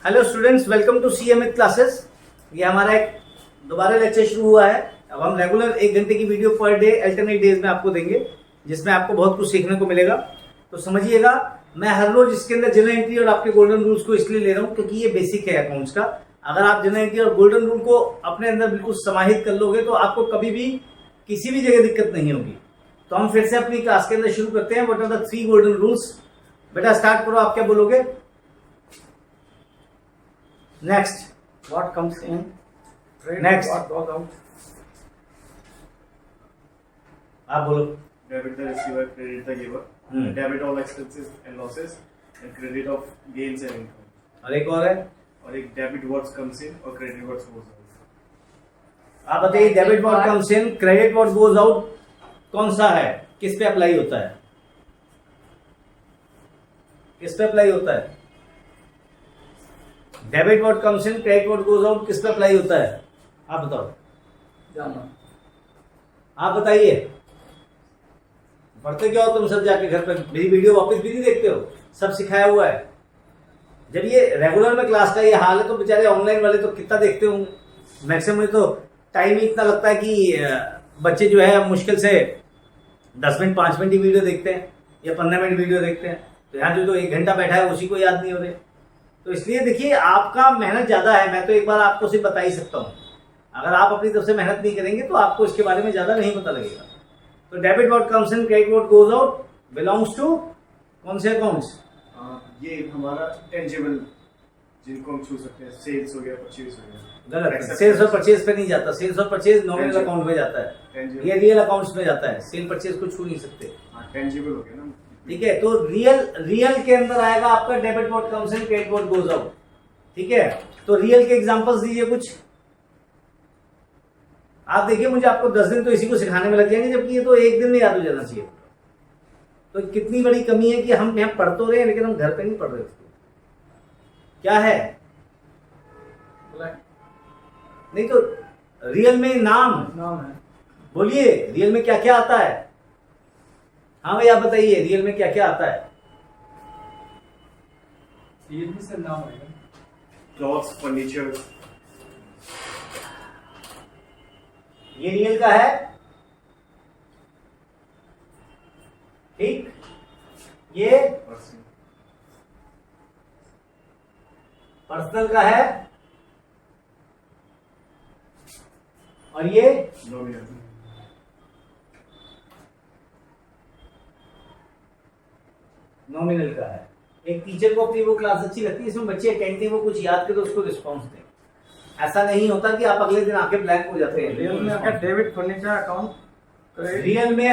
Hello students, welcome to CMA classes. ये हमारा एक दोबारा लेक्चर शुरू हुआ है। अब हम रेगुलर 1 घंटे की video per day alternate days में आपको देंगे, जिसमें आपको बहुत कुछ सीखने को मिलेगा। तो समझिएगा, मैं हर रोज इसके अंदर जनरल एंट्री और आपके गोल्डन रूल्स को इसलिए ले रहा हूँ क्योंकि ये बेसिक है अकाउंट्स का। अगर आप जनरल एंट्री और गोल्डन रूल को अपने अंदर बिल्कुल समाहित कर लोगे तो आपको कभी भी किसी भी जगह दिक्कत नहीं होगी। तो हम फिर से अपनी क्लास के अंदर शुरू करते हैं। What are the 3 golden rules? बेटा स्टार्ट करो, आप क्या बोलोगे? Next, What comes in? Trade. Next. What goes out? आप बोलो। Debit the receiver, credit the giver. Debit all expenses and losses, and credit of gains and income. और एक और है, और एक debit what comes in और credit what goes out. आप बताइए। Debit what comes in, credit what goes out कौन सा है? किस पे अप्लाई होता है? किस पे अप्लाई होता है? Debit what comes in, credit what goes out किस पे अप्लाई होता है? आप बताओ। जानो। आप बताइए। पढ़ते क्या हो तुम सब जाके घर पे? मेरी वीडियो वापस भी नहीं देखते हो? सब सिखाया हुआ है। जब ये रेगुलर में क्लास का ये हाल है तो बेचारे ऑनलाइन वाले तो कितना देखते होंगे। मैक्सिमम तो टाइम ही इतना लगता है कि बच्चे जो है मुश्किल से 10 मिनट 5 मिनट ही वीडियो देखते हैं या 15 मिनट वीडियो देखते हैं। तो यहाँ जो 1 घंटा बैठा है उसी को याद नहीं हो रहे। तो इसलिए देखिए, आपका मेहनत ज्यादा है। मैं तो एक बार आपको सिर्फ बता ही सकता हूँ। अगर आप अपनी तरफ से मेहनत नहीं करेंगे तो आपको इसके बारे में ज्यादा नहीं पता लगेगा। तो debit what comes in, credit what goes out belongs to कौन से अकाउंट्स? ये हमारा टेंजिबल जिनको हम छू सकते हैं, सेल्स हो गया, परचेज हो गया। गलत है। सेल्स और परचेज पे नहीं जाता। सेल्स और परचेज नॉमिनल अकाउंट में जाता है, ये रियल अकाउंट्स में जाता है। सेल परचेज को छू नहीं सकते। टेंजिबल हो गया ना। ठीक है, तो रियल के अंदर आएगा आपका debit what comes in, credit what goes out. ठीक है, तो रियल के एग्जांपल्स दीजिए कुछ। आप देखिए, मुझे आपको 10 दिन तो इसी को सिखाने में लग जाएंगे, जबकि ये तो 1 दिन में याद हो जाना चाहिए। तो कितनी बड़ी कमी है कि हम यहाँ पढ़ तो रहे हैं लेकिन हम घर पे नहीं पढ़ रहे उसको। क्या है? नहीं तो रियल में नाम है। बोलिए, रियल में क्या क्या आता है? हाँ भाई, आप बताइए, रियल में क्या क्या आता है? ये भी से नाम है। Clothes, furniture. ये रियल का है। ठीक, ये पर्सनल का है। और ये नॉमिनल। नॉमिनल का है। एक टीचर को अपनी वो क्लास अच्छी लगती है, इसमें बच्चे अटेंटिव हो, कुछ याद करो, उसको रिस्पॉन्स दें। ऐसा नहीं होता कि आप अगले दिन आके ब्लैंक हो जाते हैं। रियल में आपका डेबिट फर्नीचर अकाउंट। रियल में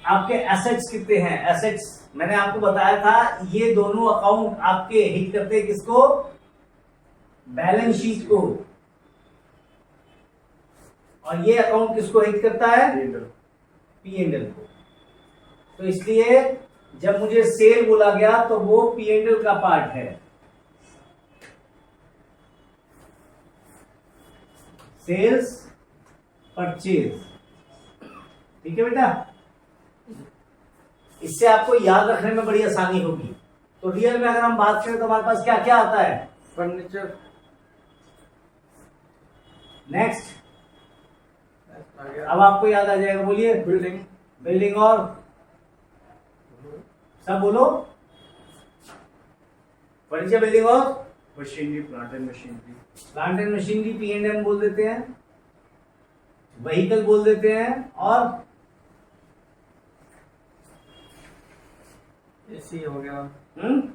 आपके एसेट्स कितने हैं? एसेट्स मैंने आपको बताया था, ये दोनों अकाउंट आपके हिट करते हैं किसको? बैलेंस शीट को। और ये अकाउंट किसको हिट करता है? पी एंड एल को। तो इसलिए जब मुझे सेल बोला गया तो वो पी एंड एल का पार्ट है। Sales, purchase. ठीक है बेटा, इससे आपको याद रखने में बड़ी आसानी होगी। तो रियल में अगर हम बात करें तो हमारे पास क्या क्या आता है? फर्नीचर। नेक्स्ट, अब आपको याद आ जाएगा। बोलिए। बिल्डिंग। बिल्डिंग और सब बोलो। फर्नीचर, बिल्डिंग और machinery, plant and machinery. Plant and machinery P and M बोल देते हैं। व्हीकल बोल देते हैं। और एसी हो गया।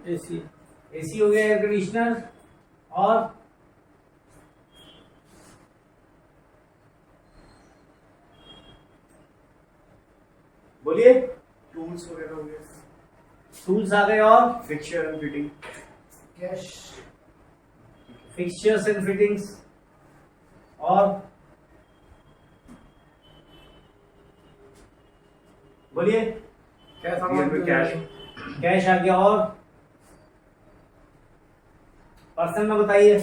एसी। एसी हो गया, एयर कंडीशनर। और बोलिए। टूल्स वगैरह हो गए। टूल्स आ गए। और fixture and fitting. Cash, fixtures and fittings. और बोलिए। कैश। कैश आ गया। और पर्सन में बताइए।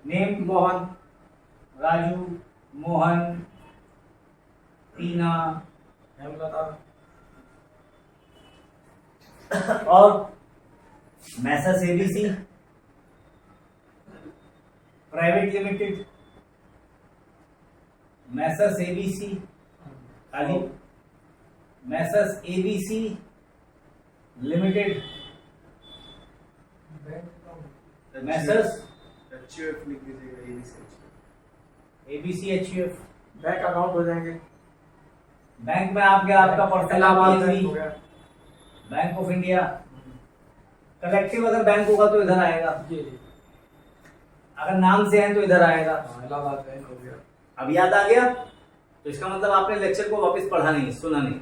Name Mohan, Raju, Mohan, Tina, Hemlata. और messrs ABC private limited, messrs ABC खाली, messrs ABC limited, messrs HUF लिख दीजिएगा, एबीसी एचयूएफ। बैंक अकाउंट हो जाएंगे। बैंक में आप गया आपका पर्सनल इलाहाबाद बैंक PNB, हो गया। Bank of India. कलेक्टिव अगर बैंक होगा तो इधर आएगा, जी जी। अगर नाम से है तो इधर आएगा। हाँ, इलाहाबाद बैंक हो गया। अब याद आ गया, तो इसका मतलब आपने लेक्चर को वापस पढ़ा नहीं, सुना नहीं।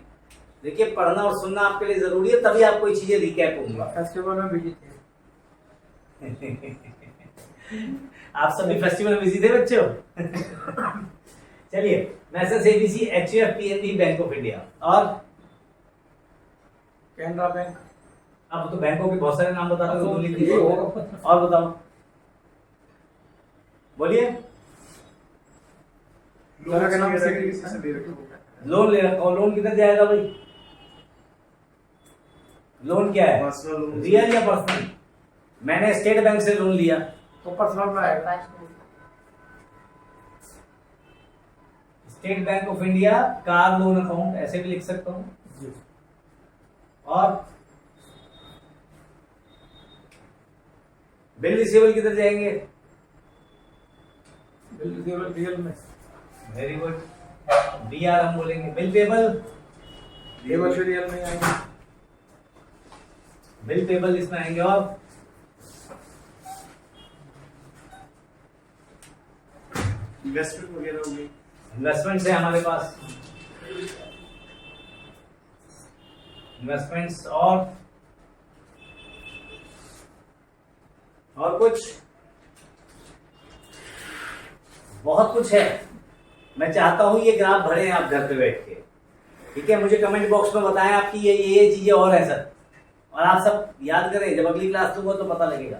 देखिए पढ़ना और सुनना आपके लिए जरूरी है, तभी आपको ये चीजें रिकैप होंगी। फेस्टिवल में बिजी थे। आप सभी फेस्टिवल में बिजी थे बच्चों। चलिए, message ABC HUF PNB bank of India और कैनरा बैंक। अब तो बैंकों के बहुत सारे नाम बताते हो, तो लिख ये दीजिए। होगा। और बताओ, बोलिए। दोनों के नाम से लोन ले रखा हो, लोन किधर जाएगा भाई? लोन क्या है, पर्सनल लोन, रियल या पर्सनल? मैंने स्टेट बैंक से लोन लिया तो पर्सनल में आएगा। State bank of India car loan account, ऐसे भी लिख सकता हूं। और बिल रिसीवेबल किधर जाएंगे? बिल रिसीवेबल रियल में। वेरी गुड, बीआर हम बोलेंगे। बिल पेबल, पेबल भी रियल में आएंगे। बिल पेबल इसमें आएंगे। और इन्वेस्टमेंट वगैरह हो गई। इन्वेस्टमेंट्स है हमारे पास, इन्वेस्टमेंट्स। और कुछ, बहुत कुछ है। मैं चाहता हूं ये ग्राफ भरे आप घर पे बैठ के, ठीक है? मुझे कमेंट बॉक्स में बताएं आपकी ये चीजें और है सर, और आप सब याद करें, जब अगली क्लास होगा तो पता लगेगा।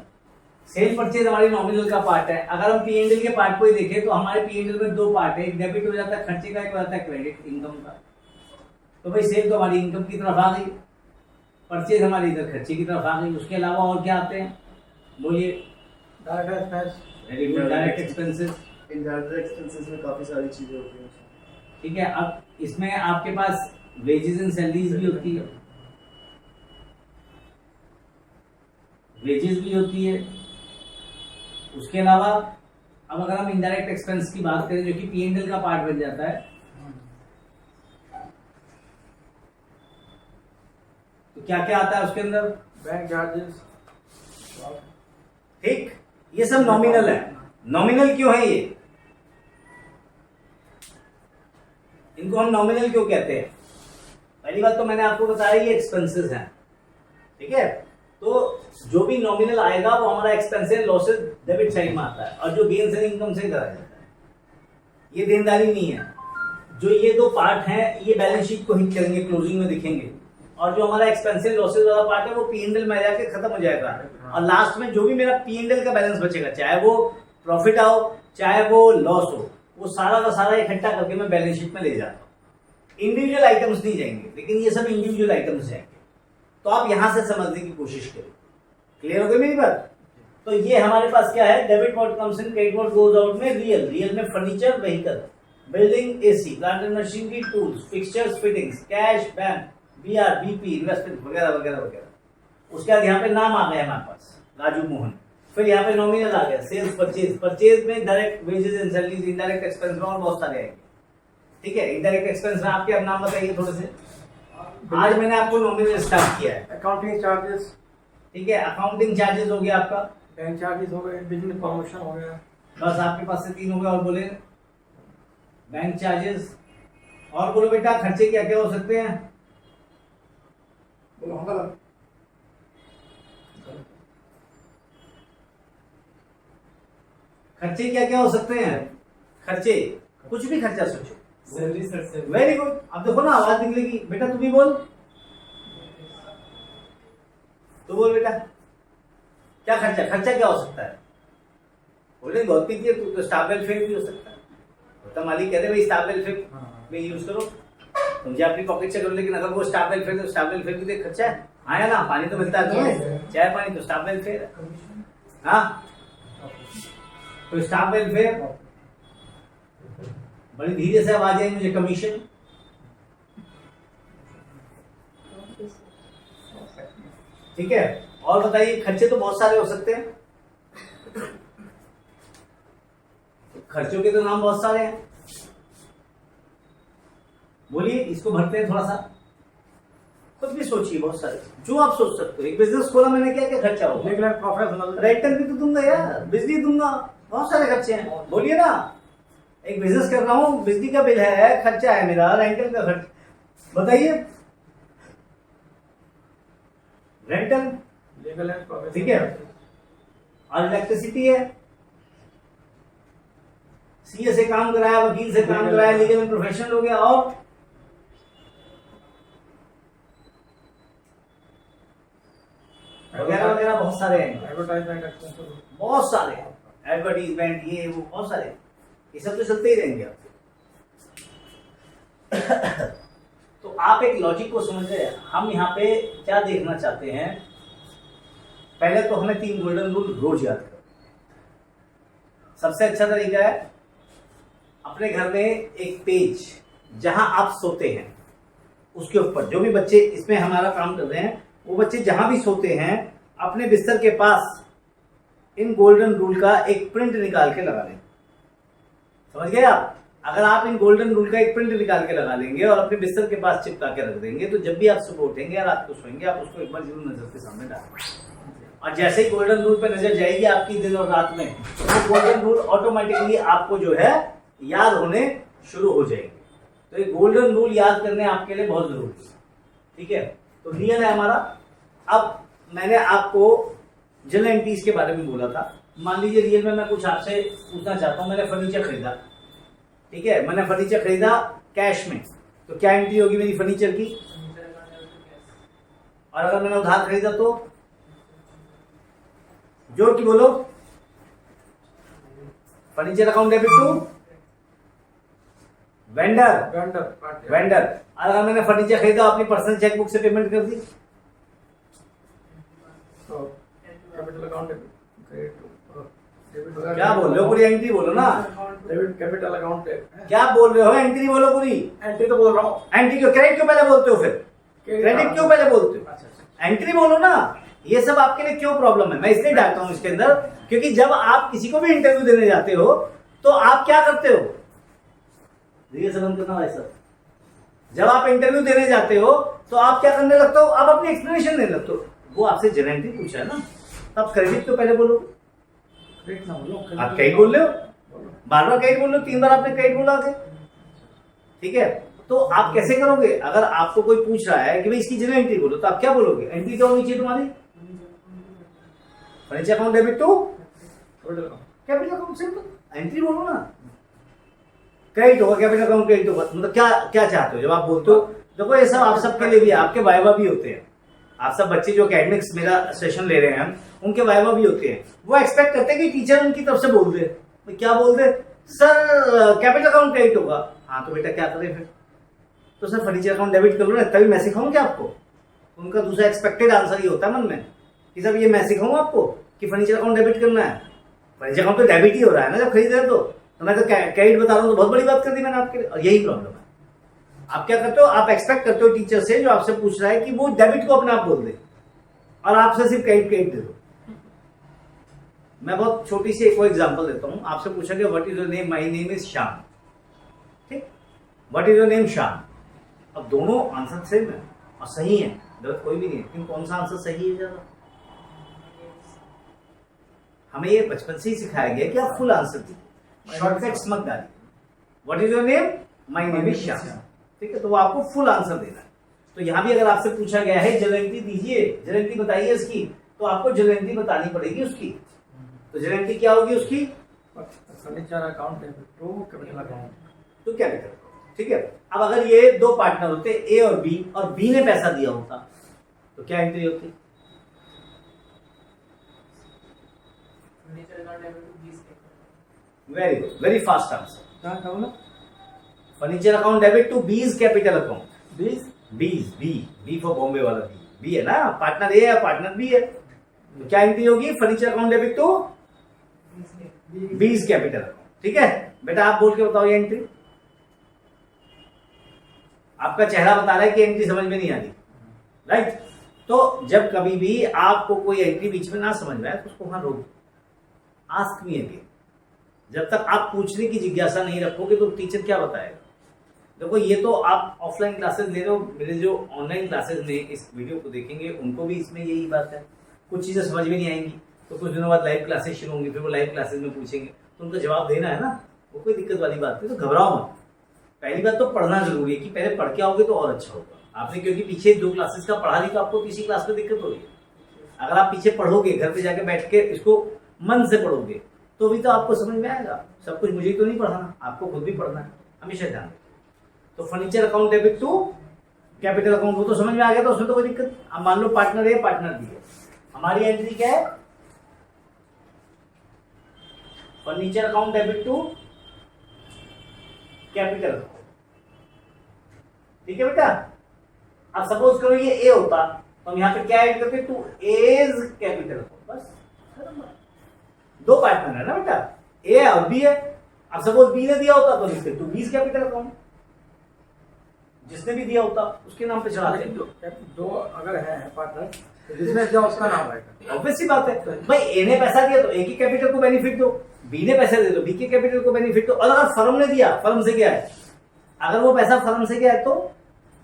सेल परचेज हमारी नॉमिनल का पार्ट है। अगर हम पीएनएल के पार्ट को ही देखें तो हमारे पीएनएल में दो पार्ट है, एक डेबिट हो जाता है खर्चे का, एक हो जाता है क्रेडिट इनकम का। तो भाई सेल तो हमारी इनकम की तरफ आ गई, परचेज हमारी इधर खर्चे की तरफ आ गई। उसके अलावा और क्या आते हैं, बोलिए। Direct expense. Very good, direct expenses. Indirect expenses में काफी सारी चीजें होती हैं। ठीक है, अब इसमें आपके पास वेजेस एंड सैलरीज भी होती है, वेजेस भी होती है। उसके अलावा अब अगर हम इनडायरेक्ट एक्सपेंस की बात करें, जो कि पीएनएल का पार्ट बन जाता है, तो क्या क्या आता है उसके अंदर? Bank charges. ठीक, ये सब नॉमिनल है। नॉमिनल क्यों है ये? इनको हम नॉमिनल क्यों कहते हैं? पहली बात तो मैंने आपको बताया ये एक्सपेंसेस हैं, ठीक है? तो जो भी नॉमिनल आएगा वो हमारा expense and losses debit side में आता है, और जो गेन्स एंड इनकम से करा जाता है। ये देनदारी नहीं है। जो ये दो पार्ट हैं ये बैलेंस शीट को हिट करेंगे, क्लोजिंग में दिखेंगे, और जो हमारा एक्सपेंस एंड लॉसेस वाला पार्ट है वो पीएनएल में जाके खत्म हो जाएगा। और लास्ट में जो भी मेरा पीएनएल का बैलेंस बचेगा, चाहे वो प्रॉफिट आओ चाहे वो लॉस हो, वो सारा का सारा इकट्ठा करके मैं बैलेंस शीट में ले जाता हूँ। इंडिविजुअल आइटम्स नहीं जाएंगे, लेकिन ये सब इंडिविजुअल आइटम्स जाएंगे। तो आप यहां से समझने की कोशिश करें। क्लियर हो गई मेरी बात? तो ये हमारे पास क्या है, debit what comes in, credit what goes out में रियल में furniture, vehicle, building, AC, plant and machinery, tools, fixtures, fittings, cash, bank, BR, BP, investment वगैरह वगैरह वगैरह। उसके बाद यहाँ पे नाम आ गए हमारे पास, राजू मोहन। फिर यहाँ पे नॉमिनल आ गया, सेल्स, परचेज में direct wages and salaries, indirect expense में और बहुत सारे आएंगे। ठीक है, इनडायरेक्ट एक्सपेंस में आपके अब नाम बताइए थोड़े से। आज मैंने आपको नॉमिनल स्टार्ट किया है। Accounting charges. ठीक है, अकाउंटिंग चार्जेस हो गया आपका, बैंक चार्जेस हो गए, बिजनेस प्रमोशन हो गया। बस आपके पास से 3 हो गए। और बोले बैंक चार्जेस, और बोलो बेटा खर्चे क्या क्या हो सकते हैं? खर्चे क्या क्या हो सकते हैं? खर्चे, कुछ भी खर्चा सोचो। Salary sir. Very good. अब देखो ना आवाज निकलेगी, बेटा तू भी बोल, तू बोल बेटा, क्या खर्चा, खर्चा क्या हो सकता है? बोले बहुत पीती है तू, तो स्टाफ वेलफेयर भी हो सकता है। तो मालिक कहते भाई स्टाफ वेलफेयर में यूज करो, तुम जो अपनी पॉकेट से करो, लेकिन अगर वो स्टाफ वेलफेयर तो स्टाफ वेलफेयर भी तो खर्चा है। हाँ या ना, पानी तो मिलता है तुम्हें, चाय पानी तो स्टाफ वेलफेयर है। हाँ, तो स्टाफ वेलफेयर, बड़ी धीरे से आवाज आई मुझे, कमीशन, ठीक है। और बताइए, खर्चे तो बहुत सारे हो सकते हैं, खर्चों के तो नाम बहुत सारे हैं, बोलिए, इसको भरते हैं थोड़ा सा, कुछ भी सोचिए, बहुत सारे जो आप सोच सकते हो। एक बिजनेस खोला मैंने, क्या क्या खर्चा होगा, रेगुलर प्रोफेशनल रेंटल भी तो दूंगा यार, बिजली दूंगा, बहुत सारे खर्चे हैं, बोलिए ना। एक बिजनेस कर रहा हूँ, बिजली का बिल है, खर्चा है मेरा, रेंटल का खर्च, बताइए, रेंटल, लीगल एंड प्रोफेशनल, ठीक है, और इलेक्ट्रिसिटी है, सीए से काम कराया, वकील से काम कराया, लीगल एंड प्रोफेशनल हो गया, और वगैरह वगैरह बहुत सारे हैं, एडवर्टाइजमेंट एक्सपेंसेस, बहुत सारे एडवर्टीजमेंट, ये वो बहुत सारे, ये सब तो चलते ही रहेंगे आपके। तो आप एक लॉजिक को समझ रहे हैं, हम यहाँ पे क्या देखना चाहते हैं। पहले तो हमें 3 गोल्डन रूल रोज याद करो। सबसे अच्छा तरीका है, अपने घर में एक पेज जहां आप सोते हैं उसके ऊपर, जो भी बच्चे इसमें हमारा काम कर रहे हैं, वो बच्चे जहां भी सोते हैं, अपने बिस्तर के पास इन गोल्डन रूल का एक प्रिंट निकाल के लगा लें। समझ गए आप? अगर आप इन गोल्डन रूल का एक प्रिंट निकाल के लगा लेंगे और अपने बिस्तर के पास चिपका के रख देंगे, तो जब भी आप सुबह उठेंगे या रात को सोएंगे, आप उसको एक बार जरूर नजर के सामने डालेंगे। और जैसे ही गोल्डन रूल पे नजर जाएगी आपकी दिन और रात में, वो गोल्डन रूल ऑटोमेटिकली आपको जो है याद होने शुरू हो जाएंगे। तो ये गोल्डन रूल याद करने आपके लिए बहुत जरूरी है, ठीक है। तो रियल है हमारा। अब मैंने आपको जनरल एंट्रीज के बारे में बोला था। मान लीजिए रियल में मैं कुछ आपसे पूछना चाहता हूं, मैंने फर्नीचर खरीदा, ठीक है, मैंने फर्नीचर खरीदा कैश में, तो क्या एंट्री होगी मेरी फर्नीचर की? और अगर मैंने उधार खरीदा तो जोड़ की बोलो, furniture account debit to vendor, vendor. और अगर मैंने फर्नीचर खरीदा अपनी पर्सनल चेकबुक से पेमेंट कर दी, तो कैपिटल अकाउंट डेबिट, क्या बोल रहे हो? पूरी एंट्री बोलो ना। डेबिट कैपिटल अकाउंट, क्या बोल रहे हो? एंट्री बोलो पूरी। एंट्री तो बोल रहा हूँ। एंट्री क्यों, क्रेडिट क्यों पहले बोलते हो? फिर क्रेडिट क्यों पहले बोलते हो? एंट्री बोलो ना। ये सब आपके लिए क्यों प्रॉब्लम है? मैं इसलिए डालता हूं इसके अंदर, क्योंकि जब आप किसी को भी इंटरव्यू देने जाते हो तो आप क्या करते हो? ये समझ करना भाई साहब, जब आप इंटरव्यू देने जाते हो तो आप क्या करने लगते हो? आप अपनी एक्सप्लेनेशन देने लगते हो। वो आपसे जनरल पूछा है ना, तब क्रेडिट तो पहले बोलो। क्रेडिट ना बोलो, आप क्रेडिट बोल रहे हो, बार बार क्रेडिट बोल रहे हो, 3 बार आपने क्रेडिट बोला थे, ठीक है। तो आप कैसे करोगे? अगर आपको कोई पूछ रहा है कि भाई इसकी जनरल एंट्री बोलो, तो आप क्या बोलोगे? एंट्री क्या होनी चाहिए तुम्हारी? Furniture account debit to capital account, simple. Entry बोलो ना। क्रेडिट होगा, कैपिटल अकाउंट क्रेडिट होगा, मतलब क्या क्या चाहते हो जब आप बोलते हो? देखो ये सब आप सबके लिए भी है, आपके वाइवा भी होते हैं। आप सब बच्चे जो एकेडमिक्स मेरा सेशन ले रहे हैं, उनके वाइवा भी होते हैं। वो एक्सपेक्ट करते हैं कि टीचर उनकी तरफ से बोल दे। क्या बोल दे? सर कैपिटल अकाउंट क्रेडिट होगा। हाँ तो बेटा क्या करें फिर? तो सर फर्नीचर अकाउंट डेबिट कर लो ना, तभी मैं सिखाऊं क्या आपको? उनका दूसरा एक्सपेक्टेड आंसर ये होता है मन में कि सर ये मैं सिखाऊं आपको कि फर्नीचर अकाउंट डेबिट करना है। फर्नीचर अकाउंट तो डेबिट ही हो रहा है ना जब खरीद रहे हो, तो मैं तो क्रेडिट बता रहा हूं, तो बहुत बड़ी बात कर दी मैंने आपके लिए। और यही प्रॉब्लम है। आप क्या करते हो? आप एक्सपेक्ट करते हो टीचर से, जो आपसे पूछ रहा है, कि वो डेबिट को अपने आप बोल दे और आपसे सिर्फ क्रेडिट दे दो। मैं बहुत छोटी सी एक एग्जांपल देता हूं। आपसे पूछा गया what is your name? My name is Shyam, ठीक। What is your name? Shyam. अब दोनों आंसर सेम है और सही है, गलत कोई भी नहीं है, लेकिन कौन सा आंसर सही है ज्यादा? हमें ये बचपन से ही सिखाया गया कि आप फुल आंसर दीजिए, शॉर्टकट्स मत डालिए। What is your name? My name is Shyam, ठीक है। तो वो आपको फुल आंसर देना है। तो यहां भी अगर आपसे पूछा गया है जनरल दीजिए, जनरल बताइए इसकी, तो आपको जनरल बतानी पड़ेगी उसकी। तो जनरल क्या होगी उसकी? Furniture account debit to capital account, तो कैपिटल, ठीक है। अब अगर ये 2 पार्टनर होते ए और बी ने पैसा दिया होता, तो क्या एंट्री होती? Very good, very fast answer. क्या बोला? Furniture account debit to B's capital account. B's B for Bombay वाला बी। बी है ना, पार्टनर ए है, पार्टनर बी है, तो क्या एंट्री होगी? Furniture account debit to B's capital account. ठीक है बेटा, आप बोल के बताओ ये एंट्री। आपका चेहरा बता रहा है कि एंट्री समझ में नहीं आ रही, राइट। तो जब कभी भी आपको कोई एंट्री बीच में ना समझ में आए तो उसको वहां रोक, आस्क मी अगेन। जब तक आप पूछने की जिज्ञासा नहीं रखोगे तो टीचर क्या बताएगा? देखो ये तो आप ऑफलाइन क्लासेस ले रहे हो, मेरे जो ऑनलाइन क्लासेस में इस वीडियो को देखेंगे उनको भी इसमें यही बात है। कुछ चीजें समझ में नहीं आएंगी तो कुछ दिनों बाद लाइव क्लासेस शुरू होंगी, फिर वो लाइव क्लासेस में पूछेंगे तो उनका जवाब देना है ना, वो कोई दिक्कत वाली बात नहीं। तो घबराओ मत। पहली बात तो पढ़ना जरूरी है कि पहले पढ़ के आओगे तो और अच्छा होगा। आपने क्योंकि पीछे 2 क्लासेस का पढ़ा नहीं तो आपको तीसरी क्लास में दिक्कत हो रही है। अगर आप पीछे पढ़ोगे, घर पे जाके बैठ के इसको मन से पढ़ोगे तो भी तो आपको समझ में आएगा। सब कुछ मुझे तो नहीं पढ़ाना, आपको खुद भी पढ़ना है, हमेशा ध्यान। तो furniture account debit to capital account, वो तो समझ में आ गया, तो उसमें तो कोई दिक्कत। अब मान लो पार्टनर ए पार्टनर बी है, हमारी एंट्री क्या है? Furniture account debit to capital account. ठीक है बेटा। अब सपोज करो ये ए होता तो हम यहाँ पे क्या ऐड करते? टू एज कैपिटल अकाउंट, बस। 2 पार्टनर है ना बेटा, ए और बी है। अब सपोज बी ने दिया होता तो लिखते टू बीज कैपिटल अकाउंट, जिसने भी दिया होता उसके नाम पे चढ़ाते। दो अगर है पार्टनर तो जिसने दिया उसका नाम आएगा। ऑब्वियस सी बात है भाई, ए ने पैसा दिया तो ए की कैपिटल को बेनिफिट दो, बी ने पैसा दे दो बी के कैपिटल को बेनिफिट दो। और अगर फर्म ने दिया, फर्म से गया है, अगर वो पैसा फर्म से गया है तो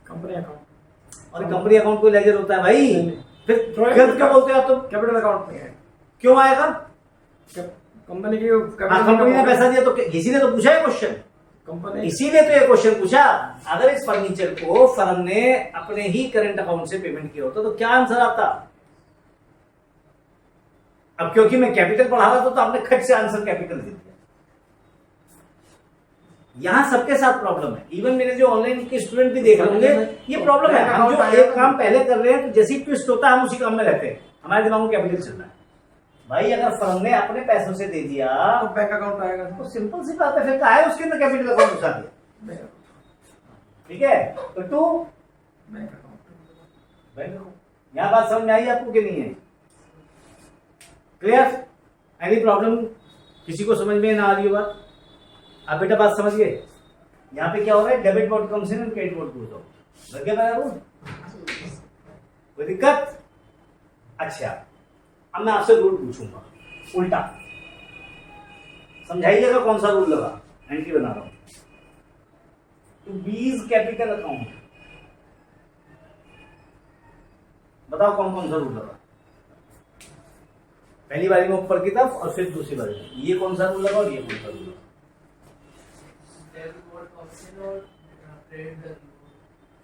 कंपनी अकाउंट, और कंपनी अकाउंट को लेजर होता है भाई। फिर गलत क्यों बोलते हो आप? तो कैपिटल अकाउंट में है, क्यों आएगा? कंपनी की कंपनी ने पैसा दिया तो किसी ने तो पूछा है क्वेश्चन, कंपनी, इसीलिए तो ये क्वेश्चन पूछा। अगर इस फर्नीचर को फर्म ने अपने ही करंट अकाउंट से पेमेंट किया होता तो क्या आंसर आता? अब क्योंकि मैं कैपिटल पढ़ा रहा था तो आपने खट से आंसर कैपिटल दे दिया। यहां सबके साथ प्रॉब्लम है, इवन मेरे जो ऑनलाइन के स्टूडेंट भी देख रहे होंगे ये प्रॉब्लम है। हम जो एक काम पहले कर रहे हैं तो जैसे ही ट्विस्ट होता है हम उसी काम में रहते हैं, हमारे दिमाग में कैपिटल चल रहा है। भाई अगर फर्म ने अपने पैसों से दे दिया तो बैंक अकाउंट आएगा, तो सिंपल सी बात है, फिर कहा है उसके अंदर कैपिटल अकाउंट घुसा दिया। ठीक है, तो टू बैंक अकाउंट। यहां बात समझ में आई आपको कि नहीं है? क्लियर? Any problem? किसी को समझ में ना आ रही हो बात? आप बेटा बात समझ गए? यहाँ पे क्या हो रहा है? Debit vote comes in and credit vote goes out. लग गया मेरा रूल? कोई दिक्कत? अच्छा, अब मैं आपसे रूल पूछूंगा उल्टा, समझाइएगा कौन सा रूल लगा। एंट्री बना रहा हूं, टू बीज कैपिटल अकाउंट, बताओ कौन कौन सा रूल लगा? पहली बारी में ऊपर की तरफ और फिर दूसरी बारी में ये कौन सा रूल लगा और ये कौन सा रूल लगा?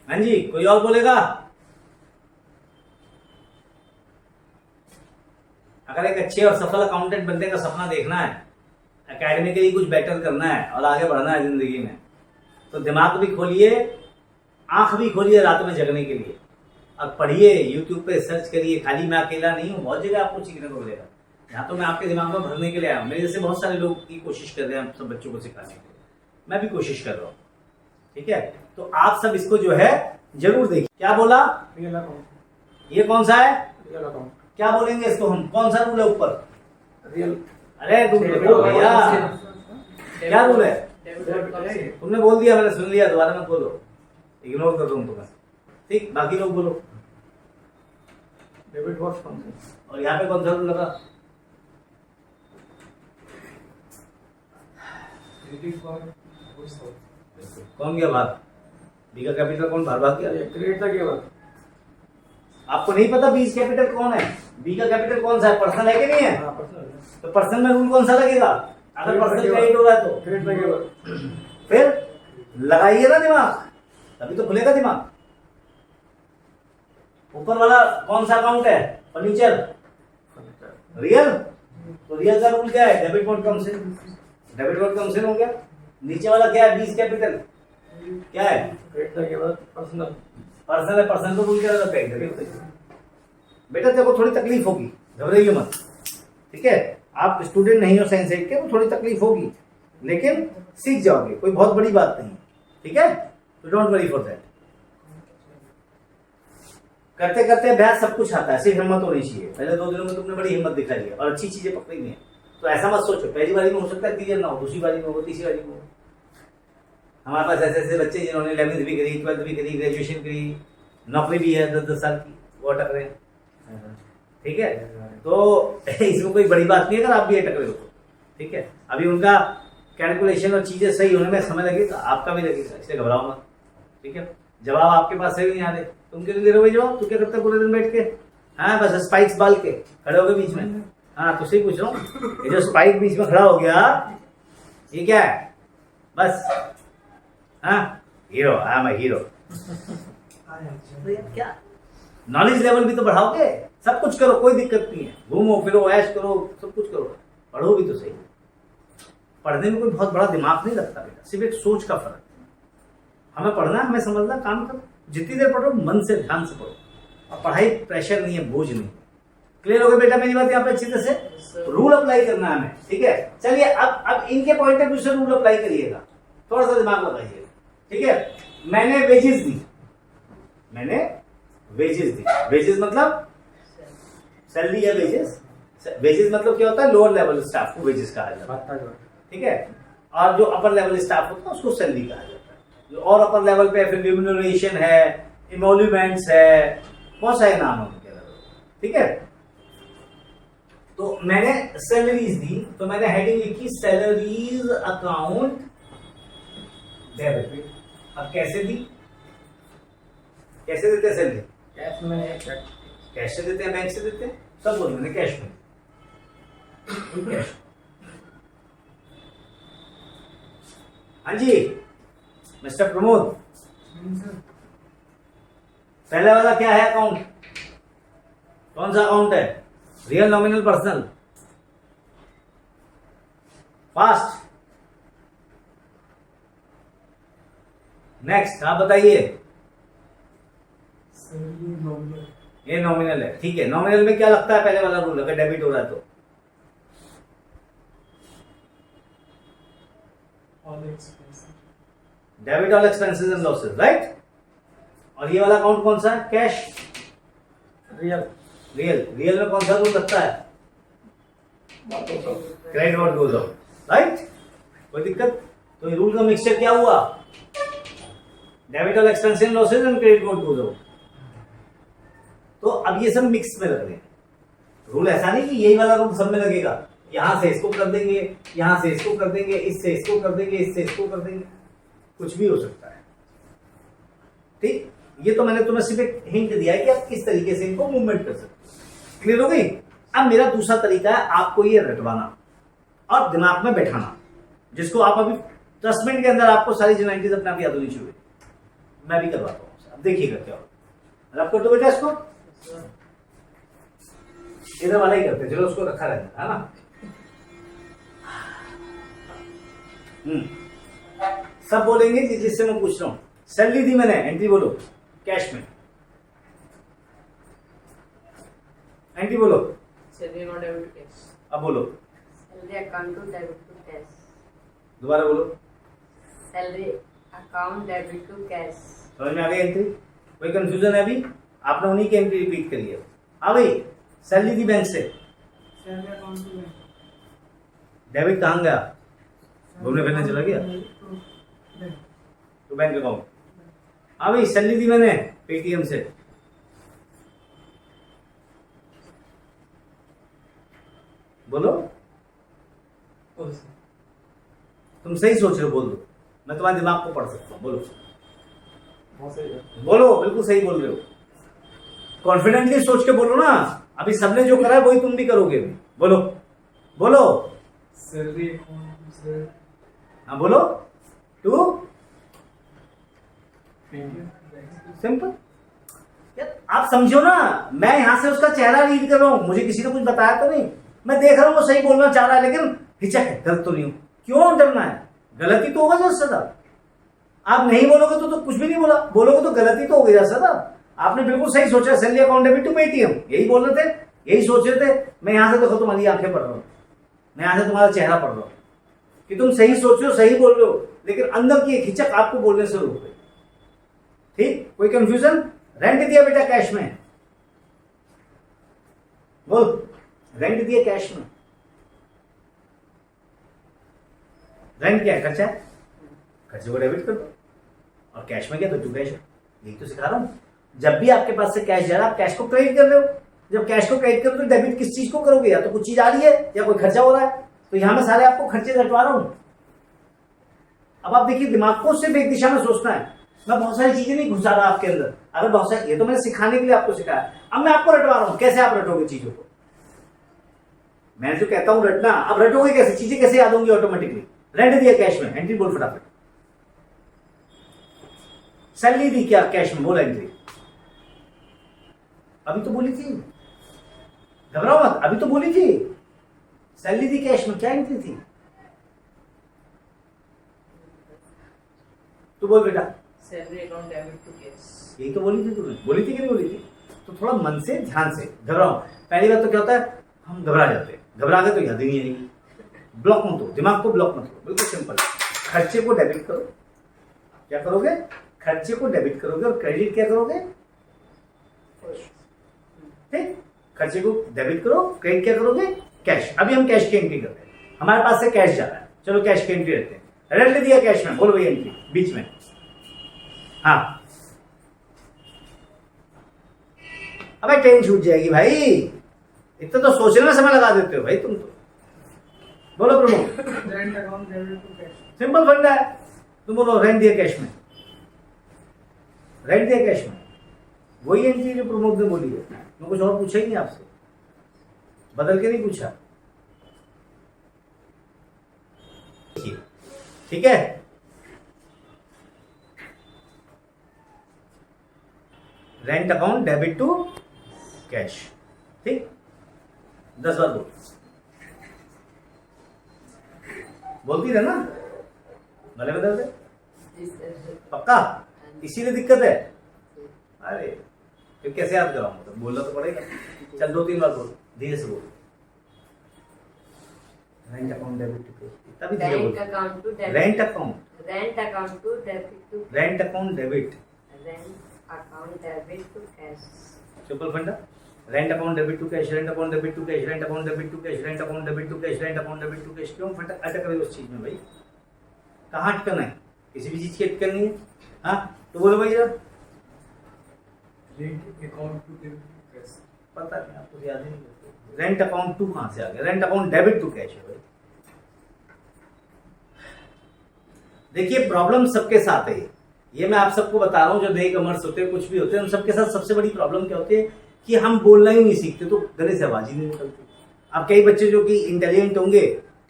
हाँ जी, कोई और बोलेगा? अगर एक अच्छे और सफल अकाउंटेंट बनने का सपना देखना है, एकेडमिकली कुछ बेटर करना है और आगे बढ़ना है जिंदगी में, तो दिमाग भी खोलिए, आंख भी खोलिए रात में जगने के लिए, और पढ़िए, यूट्यूब पे सर्च करिए। खाली मैं अकेला नहीं हूँ, बहुत जगह आपको सीखने को मिलेगा। यहाँ तो मैं आपके दिमाग में भरने के लिए आया हूँ, मेरे जैसे बहुत सारे लोग की कोशिश कर रहे हैं सब बच्चों को सिखाने के लिए, मैं भी कोशिश कर रहा हूँ। ठीक है, तो आप सब इसको जो है जरूर देखिए। क्या बोला? रियल अकाउंट, ये कौन सा है? रियल अकाउंट, क्या बोलेंगे इसको हम? कौन सा रूल है ऊपर? रियल। अरे रूल बताओ भैया, क्या रूल है? तुमने बोल दिया, मैंने सुन लिया, दोबारा मत बोलो, इग्नोर कर रहा हूँ तुम्हें। ठीक, बाकी लोग बोलो। डेबिट वॉच कौन सा? और यहाँ पे कौन सा रूल लगा? कौन गया बाहर? बी का कैपिटल कौन बाहर भाग गया? क्रेडिट का क्या बात? आपको नहीं पता बीज कैपिटल कौन है? बी का कैपिटल कौन सा है? पर्सनल है कि नहीं है? हाँ, पर्सनल है। तो पर्सनल में रूल कौन सा लगेगा? अगर पर्सनल क्रेडिट हो रहा है तो क्रेडिट का क्या बात? फिर लगाइए ना दिमाग, तभी तो खुलेगा दिमाग। ऊपर वाला कौन सा अकाउंट है? Furniture, real. तो रियल का रूल क्या है? Debit vote comes in, debit vote comes in हो गया। नीचे वाला क्या है? बीज कैपिटल क्या है? क्रेडिट का क्या बात? पर्सनल, पर्सनल है, पर्सनल को रूल क्या रहता है? बेटा देखो थोड़ी तकलीफ होगी, घबराइए मत। ठीक है, आप स्टूडेंट नहीं हो साइंस के, तो थोड़ी तकलीफ होगी, लेकिन सीख जाओगे, कोई बहुत बड़ी बात नहीं। ठीक है, तो डोंट वरी फॉर दैट। करते करते अभ्यास सब कुछ आता है, सिर्फ हिम्मत होनी चाहिए। पहले 2 दिनों में तुमने बड़ी हिम्मत दिखाई है और अच्छी चीजें पकड़ी हुई है, तो ऐसा मत सोचो पहली बारी में हो सकता है क्लियर ना हो, दूसरी बारी में हो, तीसरी बारी में हो। हमारे पास ऐसे ऐसे बच्चे जिन्होंने 11th भी करी, 12th भी करी, ग्रेजुएशन करी, नौकरी भी है 10-10 साल की, वो अटक रहे हैं। ठीक है, तो इसमें कोई बड़ी बात नहीं है अगर आप भी अटक रहे हो तो। ठीक है, अभी उनका कैलकुलेशन और चीजें सही होने में समय लगेगा, आपका भी लगेगा, इसलिए घबराओ मत। ठीक है, जवाब आपके पास सही नहीं आ रहे, तुम क्यों नहीं दे रहे हो भाई जवाब? तू क्या करता है पूरे दिन बैठ के? हाँ, बस स्पाइक्स बाल के खड़े हो गए बीच में। हाँ, तो सही पूछ रहा हूँ, ये जो स्पाइक बीच में खड़ा हो गया ये क्या है? बस हाँ, हीरो, हाँ मैं हीरो। तो यार क्या नॉलेज लेवल भी तो बढ़ाओगे, सब कुछ करो, कोई दिक्कत नहीं है, घूमो फिरो, ऐश करो, सब कुछ करो, पढ़ो भी तो सही। पढ़ने में कोई बहुत बड़ा दिमाग नहीं लगता बेटा, सिर्फ एक सोच का फर्क है। हमें पढ़ना, हमें समझना, काम करो, जितनी देर पढ़ो मन से ध्यान से पढ़ो, और पढ़ाई प्रेशर नहीं है, बोझ नहीं। क्लियर हो गया बेटा मेरी बात यहाँ पे अच्छी तरह से? रूल अप्लाई करना है हमें। ठीक है, चलिए अब इनके पॉइंट ऑफ व्यू से रूल अप्लाई करिएगा, थोड़ा सा दिमाग लगाइएगा। ठीक है, मैंने वेजेस दी, मैंने वेजेस दी, वेजेस मतलब सैलरी या वेजेस। वेजेस मतलब क्या होता है? लोअर लेवल स्टाफ को वेजेस कहा जाता है। ठीक है, और जो अपर लेवल स्टाफ होता है उसको सैलरी कहा जाता है। और अपर लेवल पे फिर रिम्यूनरेशन है, इमोल्यूमेंट्स है, बहुत सारे नाम है उनके अलग। ठीक है, तो मैंने सैलरीज दी, तो मैंने हेडिंग लिखी सैलरीज अकाउंट डेबिट। अब कैसे दी? कैसे देते हैं सैलरी? कैश में, कैश से देते हैं, बैंक से देते हैं, सब बोल मैंने कैश में। कैश। हाँ जी मिस्टर प्रमोद, पहले वाला क्या है अकाउंट? कौन सा अकाउंट है? Real, nominal, personal? Fast. Next आप बताइए। ये नॉमिनल है, ठीक है। नॉमिनल में क्या लगता है? पहले वाला रूल, अगर डेबिट हो रहा है तो debit all expenses and losses, right. और ये वाला अकाउंट कौन सा है? Cash, real. रियल। रियल में कौन सा रूल लगता है? Credit what goes out, right. कोई दिक्कत? तो ये रूल का मिक्सचर क्या हुआ? Debit all expenses and losses and credit what goes out. तो अब ये सब मिक्स में लग रहे हैं रूल। ऐसा नहीं कि यही वाला रूल सब में लगेगा, यहां से इसको कर देंगे, यहां से इसको कर देंगे, इससे इसको कर देंगे, इससे इसको कर देंगे, कुछ भी हो सकता है। ठीक, ये तो मैंने तुम्हें सिर्फ एक हिंट दिया है कि आप किस तरीके से इनको मूवमेंट कर सकते हो। क्लियर हो गई? अब मेरा दूसरा तरीका है आपको ये रटवाना और दिमाग में बैठाना, जिसको आप अभी 10 मिनट के अंदर आपको सारी जनरलिटीज अपने आप याद होनी चाहिए। मैं भी करवाता हूँ, अब देखिएगा क्या होगा। रब कर दो बेटा इसको, इधर वाला ही करते, चलो उसको रखा रहता है ना। सब बोलेंगे जिससे मैं पूछ रहा हूं। सैलरी दी मैंने, एंट्री बोलो कैश में, एंट्री बोलो। Salary not debit to cash. अब बोलो, salary account to debit to cash. दोबारा बोलो। Salary account debit to cash. समझ में आ गई एंट्री? कोई कंफ्यूजन है अभी? आपने उन्हीं की एंट्री रिपीट करी है। हाँ भाई, सैलरी दी बैंक से, salary account to bank. Debit कहाँ गया? घूमने फिरने चला गया तो बैंक अकाउंट। हाँ भाई, सैलरी दी मैंने पेटीएम से, बोलो। तुम सही सोच रहे हो, बोल दो, मैं तुम्हारे दिमाग को पढ़ सकता हूँ। बोलो बोलो, बिल्कुल सही बोल रहे हो। कॉन्फिडेंटली सोच के बोलो ना, अभी सबने जो करा है वही तुम भी करोगे। बोलो बोलो। सैलरी अकाउंट से हाँ बोलो। To Paytm. सिंपल। यार आप समझो ना, मैं यहां से उसका चेहरा रीड कर रहा हूं, मुझे किसी ने कुछ बताया तो नहीं, मैं देख रहा हूं वो सही बोलना चाह रहा है, लेकिन हिचक है, गलत तो नहीं हूं। क्यों डरना है? गलती तो होगा जज साहब। आप नहीं बोलोगे तो कुछ भी नहीं बोला, बोलोगे तो गलती तो होगी जज साहब। आपने बिल्कुल सही सोचा, salary account debit to Paytm, यही बोल रहे थे, यही सोच रहे थे। मैं यहां से देखो तुम्हारी आंखें पढ़ रहा हूं, मैं यहां से तुम्हारा चेहरा पढ़ रहा हूं कि तुम सही सोच रहे हो, सही बोल रहे हो, लेकिन अंदर की एक हिचक आपको बोलने से रोक रही। ठीक, कोई कंफ्यूजन? रेंट दिया बेटा कैश में, बोल, रेंट दिया कैश में, रेंट क्या है? खर्चा है, खर्चे को डेबिट कर दो, और कैश में क्या? तो टू कैश है। यही तो सिखा रहा हूं। जब भी आपके पास से कैश जा रहा है, आप कैश को क्रेडिट कर रहे हो। जब कैश को क्रेडिट कर रहे हो तो डेबिट किस चीज को करोगे? या तो कुछ चीज आ रही है या कोई खर्चा हो रहा है। तो यहां मैं सारे आपको खर्चे रटवा रहा हूं। अब आप देखिए, दिमाग को सिर्फ एक दिशा में सोचना है। मैं बहुत सारी चीजें नहीं घुसा रहा आपके अंदर। अरे बहुत सारी, ये तो मैंने सिखाने के लिए आपको सिखाया। अब मैं आपको रटवा रहा हूं, कैसे आप रटोगे चीजों को। मैं जो कहता हूं रटना, अब रटोगे कैसे? चीजें कैसे याद होंगी ऑटोमेटिकली? रेंट दिया कैश में, एंट्री बोल फटाफट। सैलरी दी क्या कैश में? बोल एंट्री। अभी तो बोली थी, घबराओ मत, अभी तो बोली थी। सैलरी दी कैश में, क्या एंट्री थी? तू बोल बेटा। Salary account debit to cash. यही तो बोली थी तुमने, बोली थी कि नहीं बोली थी? तो थोड़ा मन से, ध्यान से, घबराओ। पहली बात तो क्या होता है, हम घबरा जाते हैं। घबरा गए तो याद ही नहीं आएगी। ब्लॉक मत हो, दिमाग को ब्लॉक मत करो, बिल्कुल सिंपल। खर्चे को डेबिट करो। क्या करोगे? खर्चे को डेबिट करोगे, और क्रेडिट क्या करोगे? ठीक, खर्चे को डेबिट करो, क्रेडिट क्या करोगे? कैश। अभी हम कैश की एंट्री करते हैं। हमारे पास से कैश जा रहा है, चलो कैश की एंट्री रखते हैं। रेंट दिया कैश में, बोलो भाई एंट्री बीच में। हाँ, अबे ट्रेन छूट जाएगी भाई, इतना तो सोचने में समय लगा देते हो भाई तुम तो। बोलो Pramod. Rent account debit to cash. Simple फंडा है। तुम बोलो रेंट दिया कैश में, रेंट दिया कैश में, वही एंट्री जो प्रमोद ने बोली है। मैं कुछ और पूछा ही नहीं आपसे, बदल के नहीं पूछा। ठीक है, rent account debit to cash. ठीक, 10 बार बोल, बोलती रहना, गले बदल दे। पक्का? इसीलिए दिक्कत है। अरे फिर कैसे याद कराऊंगा? तो बोलना तो पड़ेगा। चल 2-3 बार बोल, धीरे से बोल। Rent account debit to cash, इतना भी धीरे बोल। Rent account to debit, rent account, rent account to debit to, rent account debit, rent account debit to cash. Simple फंडा। Rent account debit to cash, rent account debit to cash, rent account debit to cash, rent account debit to cash, rent account debit to cash. क्यों फंडा अटक रहे हो उस चीज में भाई? कहाँ अटकना है? किसी भी चीज की अटकन नहीं है। हाँ तो बोलो भाई जरा। Rent account to debit to cash. पता नहीं, आपको याद ही नहीं। रेंट अकाउंट टू कहां से आ गया? Rent account debit to cash है भाई। देखिए प्रॉब्लम सबके साथ है, ये मैं आप सबको बता रहा हूं। जो नए कमर्स होते हैं, कुछ भी होते हैं, उन सबके साथ सबसे बड़ी प्रॉब्लम क्या होती है कि हम बोलना ही नहीं सीखते, तो गले से आवाज ही नहीं निकलती। अब कई बच्चे जो कि इंटेलिजेंट होंगे,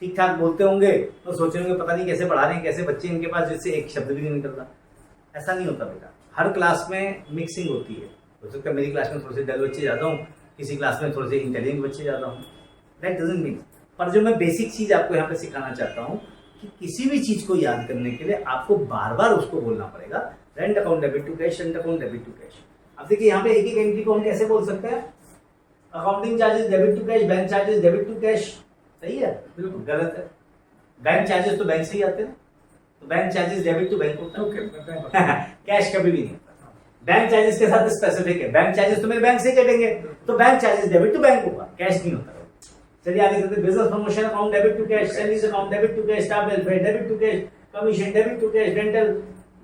ठीक ठाक बोलते होंगे, तो सोचेंगे पता नहीं कैसे पढ़ा रहे हैं, कैसे बच्चे इनके पास जिससे एक शब्द भी नहीं निकलता। ऐसा नहीं होता बेटा। हर क्लास में मिक्सिंग होती है। हो सकता है मेरी क्लास में थोड़े से डल बच्चे ज्यादा हूँ, किसी क्लास में थोड़े से इंटेलिजेंट बच्चे ज्यादा हूँ, दैट डजंट मीन। पर जो मैं बेसिक चीज आपको यहाँ पे सिखाना चाहता हूँ कि किसी भी चीज को याद करने के लिए आपको बार बार उसको बोलना पड़ेगा। Rent account debit to cash, rent account debit to cash. अब देखिए यहाँ पे एक एक एंट्री को हम कैसे बोल सकते हैं? Accounting charges debit to cash, bank charges debit to cash. सही है? बिल्कुल गलत है। बैंक चार्जेस तो बैंक से ही आते हैं, तो bank charges debit to bank होता है। कैश कभी भी नहीं। बैंक चार्जेस के साथ स्पेसिफिक है, बैंक चार्जेस तो मेरे बैंक से कटेंगे, तो bank charges debit to bank होगा, कैश नहीं होता। चलिए आगे चलते। Business promotion account debit to cash, salaries account debit to cash, staff welfare debit to cash, commission debit to cash, rental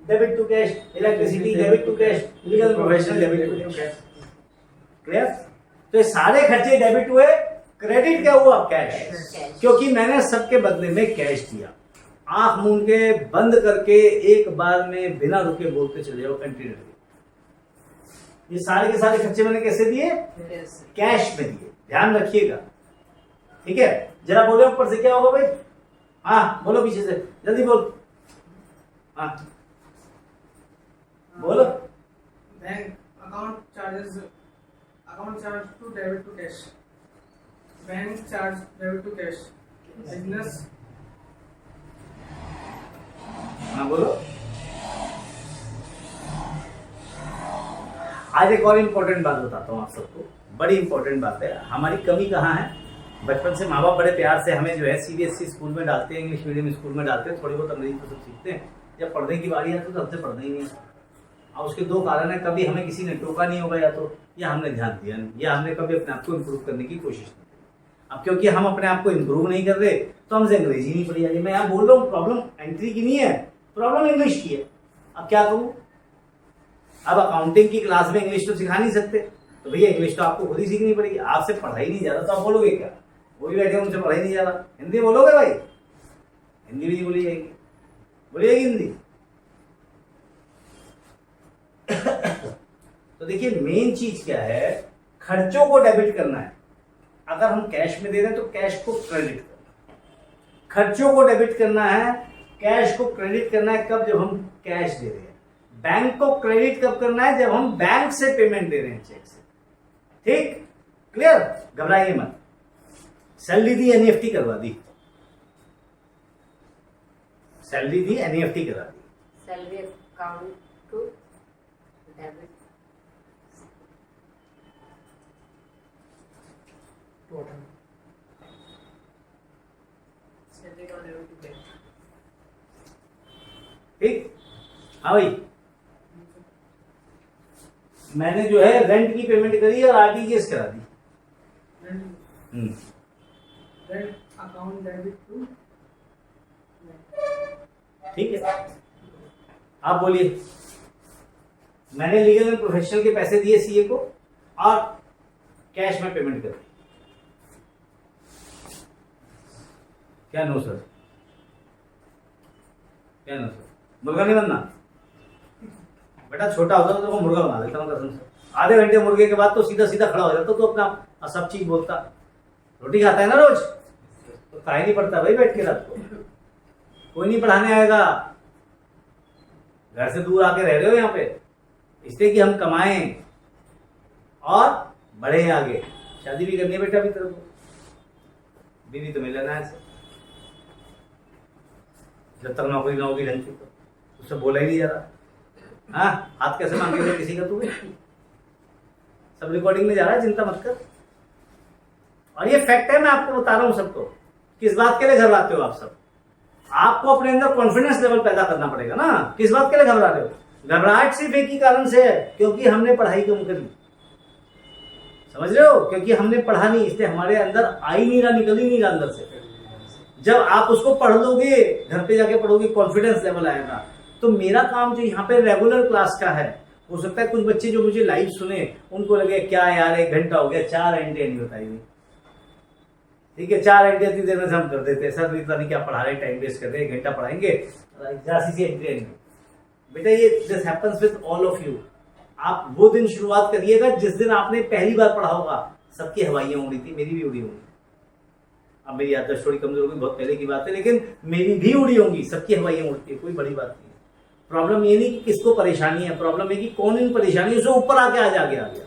debit to cash, electricity debit to cash, legal professional debit to cash. Clear? तो ये सारे खर्चे debit हुए, credit क्या हुआ? Cash. क्योंकि मैंने सबके बदले में कैश दिया। आंख मूंद के बंद करके एक बार में बिना रुके बोलते चले जाओ एंट्री। ये सारे के सारे खर्चे मैंने कैसे दिए? कैश में दिए। ध्यान रखिएगा, ठीक है? जरा बोले ऊपर से क्या होगा भाई? हाँ बोलो, पीछे से जल्दी बोल। हाँ बोलो। Bank account charges, account charge to debit to cash, bank charge debit to cash, business. हाँ बोलो। आज एक और इम्पोर्टेंट बात बताता हूँ आप सबको, बड़ी इंपॉर्टेंट बात है। हमारी कमी कहाँ है? बचपन से माँ बाप बड़े प्यार से हमें जो है सीबीएसई स्कूल में डालते हैं, इंग्लिश मीडियम स्कूल में डालते हैं, थोड़ी बहुत अंग्रेजी तो सब सीखते हैं। जब पढ़ने की बारी आती है तो हमसे पढ़ना ही नहीं है। अब उसके दो कारण है, कभी हमें किसी ने टोका नहीं होगा या तो, या हमने ध्यान दिया नहीं, या हमने कभी अपने आप को इम्प्रूव करने की कोशिश नहीं की। अब क्योंकि हम अपने आप को इम्प्रूव नहीं कर रहे तो हमसे अंग्रेजी नहीं पढ़ी जाती। मैं यहाँ बोल रहा हूँ प्रॉब्लम एंट्री की नहीं है, प्रॉब्लम इंग्लिश की है। अब क्या करूँ? अब अकाउंटिंग की क्लास में इंग्लिश तो सिखा नहीं सकते, तो भैया इंग्लिश तो आपको खुद ही सीखनी पड़ेगी। आपसे पढ़ाई नहीं जा रहा तो आप बोलोगे क्या? वो भी बैठे उनसे पढ़ाई नहीं जा रहा, हिंदी बोलोगे भाई? हिंदी भी नहीं बोली जाएगी, बोली जाएगी हिंदी। तो देखिए मेन चीज क्या है, खर्चों को डेबिट करना है। अगर हम कैश में दे रहे हैं तो कैश को क्रेडिट करना है, खर्चों को डेबिट करना है, कैश को क्रेडिट करना है। कब? जब हम कैश दे रहे हैं। बैंक को क्रेडिट कब करना है? जब हम बैंक से पेमेंट दे रहे हैं, चेक से। ठीक, क्लियर? घबराइए मत। सैलरी दी, एनईएफटी करवा दी, सैलरी दी, एनईएफटी करा दी। Salary account to debit total salary account debit to bank. ठीक, हाँ भाई, मैंने जो है रेंट की पेमेंट करी और आरटीजीएस करा दी। रेंट अकाउंट डेबिट टू, ठीक है, आप बोलिए। मैंने लीगल एंड प्रोफेशनल के पैसे दिए सीए को और कैश में पेमेंट कर दी। क्या नो सर? क्या नो सर? मुर्गा नहीं बनना बेटा, छोटा होता तो को मुर्गा बना देता हूँ कसम से। आधे घंटे मुर्गे के बाद तो सीधा सीधा खड़ा हो जाता तो अपना सब चीज बोलता। रोटी खाता है ना रोज, तो काहे नहीं पड़ता भाई बैठ के रात को? कोई नहीं पढ़ाने आएगा, घर से दूर आके रह रहे हो यहाँ पे इसलिए कि हम कमाएं और बढ़े आगे। शादी भी करनी है बेटा अभी तेरे को, बीवी तो मिलना है ऐसे। जब तक नौकरी ना होगी ढंग की तो उससे बोला ही नहीं जा रहा। हाँ, हाथ कैसे मांगेगा किसी का? तू सब रिकॉर्डिंग में जा रहा है, चिंता मत कर। और ये फैक्ट है, मैं आपको बता रहा हूं सबको। किस बात के लिए घबराते हो आप सब? आपको अपने अंदर कॉन्फिडेंस लेवल पैदा करना पड़ेगा ना। किस बात के लिए घबरा रहे हो? घबराहट सिर्फ एक ही कारण से है, क्योंकि हमने पढ़ाई कम करी। समझ रहे हो? क्योंकि हमने पढ़ा नहीं, इसलिए हमारे अंदर आ ही नहीं रहा, निकल ही नहीं रहा अंदर से। जब आप उसको पढ़ लोगे, घर पे जाके पढ़ोगे, कॉन्फिडेंस लेवल आएगा। तो मेरा काम जो यहाँ पे रेगुलर क्लास का है, हो सकता है कुछ बच्चे जो मुझे लाइव सुने उनको लगे क्या यार 1 घंटा हो गया, 4 घंटे नहीं बताइए। ठीक है, 4 घंटे इतनी देर में हम कर देते हैं, सर इतना नहीं क्या पढ़ा रहे, टाइम वेस्ट कर रहे हैं, 1 घंटा पढ़ाएंगे बेटा। ये this happens with all of you. आप वो दिन शुरुआत करिएगा जिस दिन आपने पहली बार पढ़ा होगा। सबकी हवाइयां उड़ी थी, मेरी भी उड़ी होंगी। अब मेरी याददाश्त थोड़ी कमजोर होगी, बहुत पहले की बात है, लेकिन मेरी भी उड़ी होंगी। सबकी हवाइयां उड़ती है, कोई बड़ी बात नहीं है। प्रॉब्लम ये नहीं कि किसको परेशानी है, प्रॉब्लम है कि कौन इन परेशानियों से ऊपर आके आज आगे आ गया।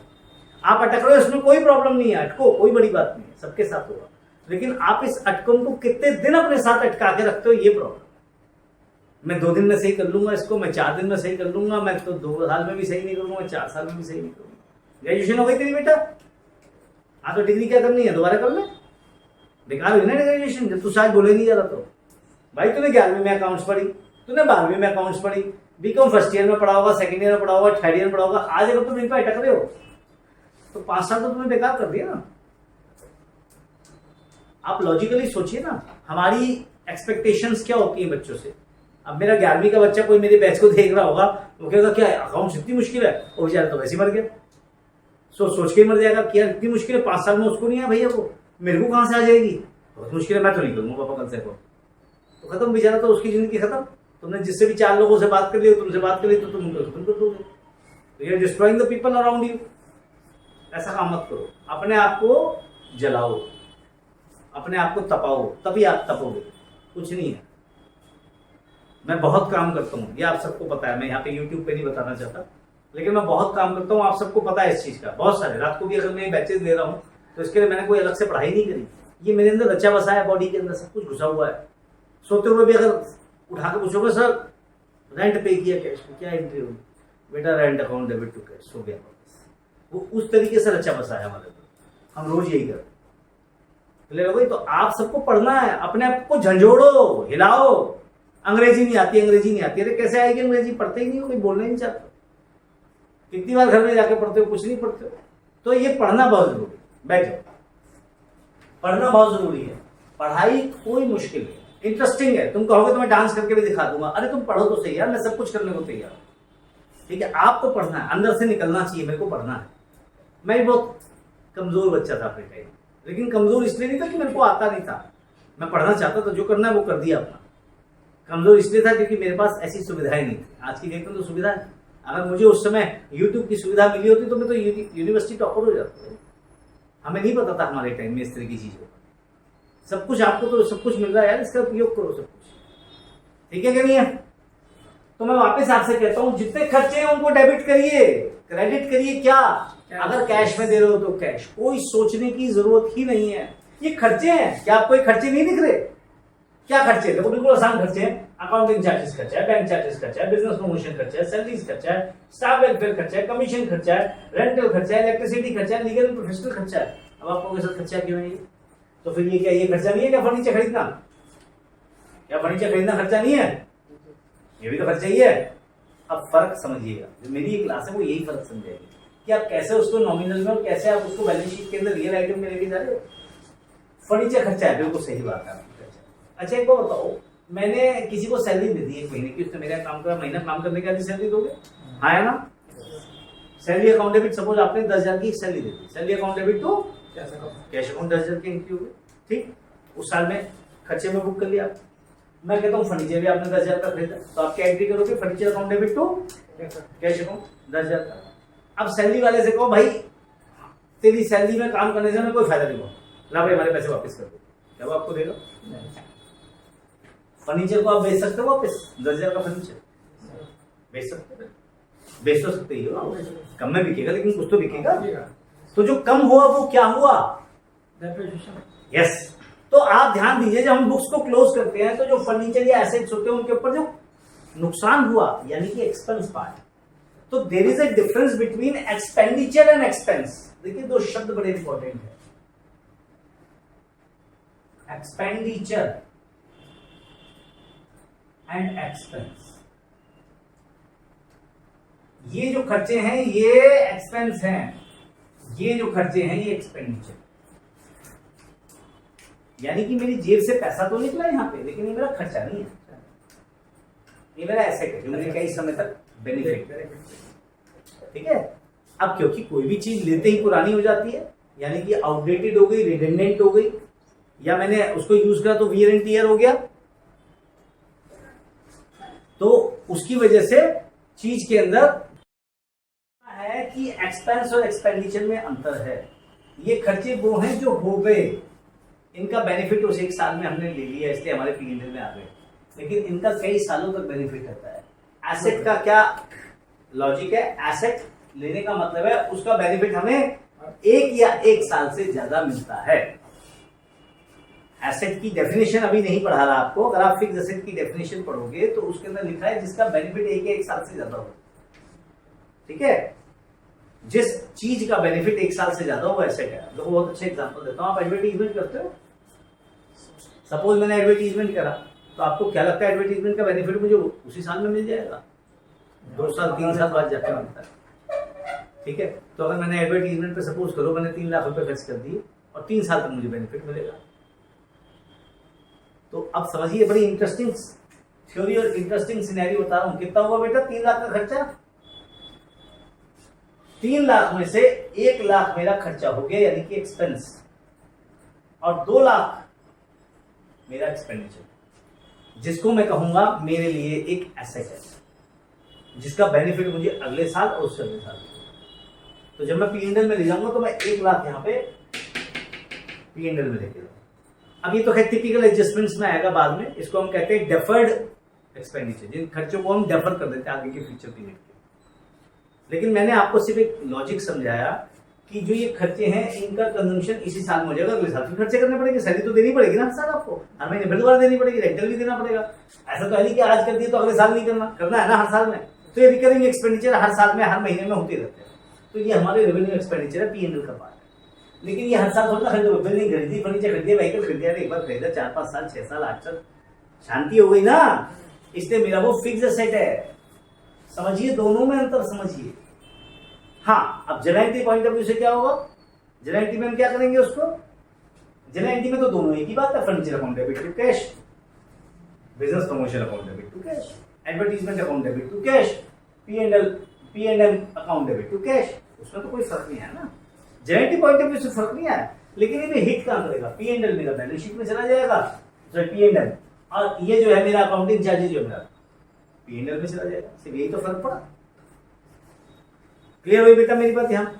आप अटक रहे हो, इसमें कोई प्रॉब्लम नहीं है, अटको, कोई बड़ी बात नहीं है, सबके साथ होगा। लेकिन आप इस अटकन को कितने दिन अपने साथ अटका के रखते हो, ये प्रॉब्लम। मैं 2 दिन में सही कर लूंगा इसको, मैं 4 दिन में सही कर लूंगा, मैं तो 2 साल में भी सही नहीं करूंगा, 4 साल में भी सही नहीं करूंगा। ग्रेजुएशन हो गई तेरी बेटा, हाँ तो डिग्री क्या करनी है, दोबारा कर ले। बेकार हुई ना ग्रेजुएशन जब तू शायद बोले नहीं जा रहा। तो भाई तूने 11वीं में अकाउंट्स पढ़ी, तूने 12वीं में अकाउंट्स पढ़ी, बीकॉम फर्स्ट ईयर में पढ़ा होगा, सेकंड ईयर में पढ़ा होगा, थर्ड ईयर में पढ़ा होगा। आज अगर तुम इन पर अटक रहे हो तो 5 साल तो तुमने बेकार कर दिया ना। आप लॉजिकली सोचिए ना, हमारी एक्सपेक्टेशंस क्या होती है बच्चों से। अब मेरा 11वीं का बच्चा कोई मेरे बैच को देख रहा होगा, वो कहेगा क्या अकाउंट्स इतनी मुश्किल है, वो बेचारा तो वैसे मर गया। सोच के मर जाएगा कि यार इतनी मुश्किल है, 5 साल में उसको नहीं है भैया, वो मेरे को कहां से आ जाएगी, बहुत मुश्किल है, मैं तो नहीं करूंगा पापा कल से। तो खत्म, बेचारा तो उसकी जिंदगी खत्म। तुमने जिससे भी 4 लोगों से बात कर ली, तुमसे बात कर ली, तो तुम उनको खत्म कर दोगे। तो you are destroying the people around you. ऐसा काम मत करो, अपने आप को जलाओ, अपने आप को तपाओ, तभी आप तपोगे, कुछ नहीं है। मैं बहुत काम करता हूँ, ये आप सबको पता है। मैं यहाँ पे YouTube पे नहीं बताना चाहता, लेकिन मैं बहुत काम करता हूँ, आप सबको पता है इस चीज का। बहुत सारे, रात को भी अगर मैं बैचेज ले रहा हूँ तो इसके लिए मैंने कोई अलग से पढ़ाई नहीं करी। ये मेरे अंदर रचा बसा है, बॉडी के अंदर सब कुछ घुसा हुआ है। सोते हुए भी अगर उठा के पूछोगे सर रेंट पे किया कैश में, क्या एंट्री होगी, बेटा rent account debit to cash, हो गया वापस। वो उस तरीके से रचा बसा है हमारे अंदर, हम रोज यही करते हैं। तो आप सबको पढ़ना है, अपने आप को झंझोड़ो, हिलाओ। अंग्रेजी नहीं आती, अंग्रेजी नहीं आती, अरे कैसे आएगी अंग्रेजी, पढ़ते ही नहीं हो, कोई बोलना ही नहीं चाहता। कितनी बार घर में जाके पढ़ते हो? कुछ नहीं पढ़ते हो। तो ये पढ़ना बहुत जरूरी है। बैठ जाओ, पढ़ना बहुत जरूरी है। पढ़ाई कोई मुश्किल नहीं, इंटरेस्टिंग है। तुम कहोगे तो मैं डांस करके भी दिखा दूंगा, अरे तुम पढ़ो तो सही यार, मैं सब कुछ करने को तैयार हूं। ठीक है, आपको पढ़ना है, अंदर से निकलना चाहिए, मेरे को पढ़ना है। मैं भी बहुत कमजोर बच्चा था अपने टाइम, लेकिन कमजोर इसलिए नहीं था कि मेरे को आता नहीं था, मैं पढ़ना चाहता था, जो करना है वो कर दिया अपना। कमजोर इसलिए था क्योंकि मेरे पास ऐसी सुविधाएं नहीं थी। आज की डेट में तो सुविधा है, अगर मुझे उस समय यूट्यूब की सुविधा मिली होती तो मैं तो यूनिवर्सिटी टॉपर हो जाता। हमें नहीं पता था हमारे टाइम में इस तरह की चीजों। सब कुछ आपको तो सब कुछ मिल रहा है यार, इसका उपयोग करो सब कुछ। ठीक है कि नहीं है? तो मैं वापस आपसे कहता हूं, जितने खर्चे हैं उनको डेबिट करिए, क्रेडिट करिए। क्या? अगर कैश में दे रहे हो तो कैश, कोई सोचने की जरूरत ही नहीं है। ये खर्चे हैं, क्या आपको ये खर्चे नहीं दिख रहे? क्या खर्चे? देखो बिल्कुल आसान खर्चे हैं। अकाउंटिंग चार्जेस खर्चा है, बैंक चार्जेस खर्चा है, बिजनेस प्रमोशन खर्चा है, सैलरीज खर्चा है, स्टाफ वेलफेयर खर्चा है, कमीशन खर्चा है, रेंटल खर्चा है, इलेक्ट्रिसिटी खर्चा है, लीगल प्रोफेशनल खर्चा है। अब आपको कैसा खर्चा क्यों है? तो फिर ये क्या, ये खर्चा नहीं है क्या फर्नीचर खरीदना? क्या फर्नीचर खरीदना खर्चा नहीं है? ये भी तो खर्चा ही है। अब फर्क समझिएगा, जो मेरी ये क्लास है वो यही फर्क समझेगी कि आप कैसे उसको नॉमिनल में और कैसे आप उसको बैलेंस शीट के अंदर रियल आइटम में लेके जा रहे हो। फर्नीचर खर्चा है, बिल्कुल सही बात है आपकी खर्चा। अच्छा एक बात बताओ, मैंने किसी को सैलरी दे दी 1 महीने की, उसने मेरा काम करा, महीना काम करने के बाद सैलरी दोगे? हाँ है ना? सैलरी अकाउंट डेबिट, सपोज आपने 10,000 की सैलरी दे दी, salary account debit to cash account 10,000 की एंट्री हो गई। ठीक, उस साल में खर्चे में बुक कर लिया। मैं कहता हूँ फर्नीचर भी आपने 10,000 का खरीदा, तो आप क्या एंट्री करोगे? Furniture account debit to cash account 10,000 का। अब सैलरी वाले से कहो, भाई तेरी सैलरी में काम करने से हमें कोई फायदा नहीं हुआ, ला भाई हमारे पैसे वापस कर दो, क्या वो आपको देगा? फर्नीचर को आप बेच सकते हो वापस? 10,000 का फर्नीचर बेच सकते हो, बेच तो सकते ही हो, कम में बिकेगा लेकिन कुछ तो बिकेगा। तो जो कम हुआ वो क्या हुआ? यस। तो आप ध्यान दीजिए, जब हम बुक्स को क्लोज करते हैं तो जो फर्नीचर या एसेट्स होते हैं उनके ऊपर जो नुकसान हुआ यानी कि एक्सपेंस पार्ट, तो there is a difference between expenditure and expense. देखिए दो शब्द बड़े इंपॉर्टेंट है, एक्सपेंडिचर एंड एक्सपेंस। ये जो खर्चे हैं ये एक्सपेंस हैं, ये जो खर्चे हैं ये एक्सपेंडिचर। यानी कि मेरी जेब से पैसा तो निकला यहां पे, लेकिन ये मेरा खर्चा नहीं है, ये मेरा एसेट है जो मुझे कई समय तक बेनिफिट करेगा। ठीक है, अब क्योंकि कोई भी चीज लेते ही पुरानी हो जाती है, यानी कि आउटडेटेड हो गई, रिडेंडेंट हो गई, या मैंने उसको यूज करा तो वियर एंड टियर हो गया, तो उसकी वजह से चीज के अंदर है कि एक्सपेंस और एक्सपेंडिचर में अंतर है। ये खर्चे वो हैं जो हो गए, इनका बेनिफिट उस 1 साल में हमने ले लिया इसलिए हमारे पीएनएल में आ गए, लेकिन इनका कई सालों तक बेनिफिट रहता है। एसेट का क्या लॉजिक है? एसेट लेने का मतलब है उसका बेनिफिट हमें 1 या 1 साल से ज्यादा मिलता है। एसेट की डेफिनेशन अभी नहीं पढ़ा रहा आपको, अगर आप फिक्स एसेट की डेफिनेशन पढ़ोगे तो उसके अंदर लिखा है जिसका बेनिफिट 1 या 1 साल से ज्यादा हो। ठीक है, जिस चीज का बेनिफिट 1 साल से ज्यादा हो एसेट है। तो बहुत अच्छे एग्जांपल देता हूं, आप एडवर्टीजमेंट करते हो, सपोज मैंने एडवर्टीजमेंट करा, तो आपको क्या लगता है एडवर्टीजमेंट का बेनिफिट मुझे उसी साल में मिल जाएगा? 2 साल 3 साल बाद जाकर मिलता है। ठीक है, तो अगर मैंने एडवर्टीजमेंट पे सपोज करो मैंने 3 लाख रुपए खर्च कर दिए और 3 साल तक मुझे बेनिफिट मिलेगा। तो अब समझिए, बड़ी इंटरेस्टिंग थ्योरी और इंटरेस्टिंग सिनेरियो बता रहा हूं। कितना हुआ बेटा? 3 लाख का खर्चा। 3 लाख में से 1 लाख मेरा खर्चा हो गया यानी कि एक्सपेंस, और 2 लाख मेरा एक्सपेंडिचर, जिसको मैं कहूंगा मेरे लिए एक एसेट है जिसका बेनिफिट मुझे अगले साल और उससे अगले साल। तो जब मैं पीएनएल में ले जाऊंगा तो मैं 1 लाख यहां पे पीएनएल में लेके जाऊंगा। अब ये तो खैर टिपिकल एडजस्टमेंट्स में आएगा बाद में, इसको हम कहते हैं डेफर्ड एक्सपेंडिचर, जिन खर्चों को हम डेफर कर देते हैं आगे के फ्यूचर पीरियड के। लेकिन मैंने आपको सिर्फ एक लॉजिक समझाया कि जो ये खर्चे हैं इनका कंजम्पशन इसी साल में हो जाएगा, अगले साल फिर खर्चे करने पड़ेंगे, सैलरी तो देनी पड़ेगी ना हर साल, आपको हर महीने फिर दोबारा देनी पड़ेगी, रेंटल भी देना पड़ेगा। ऐसा तो है नहीं कि आज कर दिए तो अगले साल नहीं करना है ना हर साल में। तो ये रिकरिंग एक्सपेंडिचर हर साल में हर महीने में होते रहते हैं। तो ये हमारे रेवेन्यू एक्सपेंडिचर है, पीएनएल का पार्ट है। लेकिन ये हर साल थोड़ा ना खरीदो, बिल्डिंग खरीदी, फर्नीचर खरीदिया, व्हीकल खरीदिया, एक बार खरीदा, 4-5 साल 6 साल 8 साल शांति हो गई ना, इसलिए मेरा वो फिक्स एसेट है। समझिए, दोनों में अंतर समझिए। हाँ, अब general entry point of view से क्या होगा, जनरल एंट्री में हम क्या करेंगे उसको, जनरल एंट्री में तो दोनों एक ही बात है, furniture account debit to cash, business promotion account debit to cash, advertisement account debit to cash, P&M account debit to cash, उसमें तो कोई फर्क नहीं है ना, journal entry point of view से फर्क नहीं है। लेकिन इन्हें हिट कहां करेगा, P&L मेरा बैलेंस शीट में चला जाएगा, तो P&L, और ये जो है मेरा अकाउंटिंग चार्जेज जो है मेरा P&L में चला जाएगा, सिर्फ यही तो फर्क पड़ा। क्लियर हुई बेटा मेरी बात? यहाँ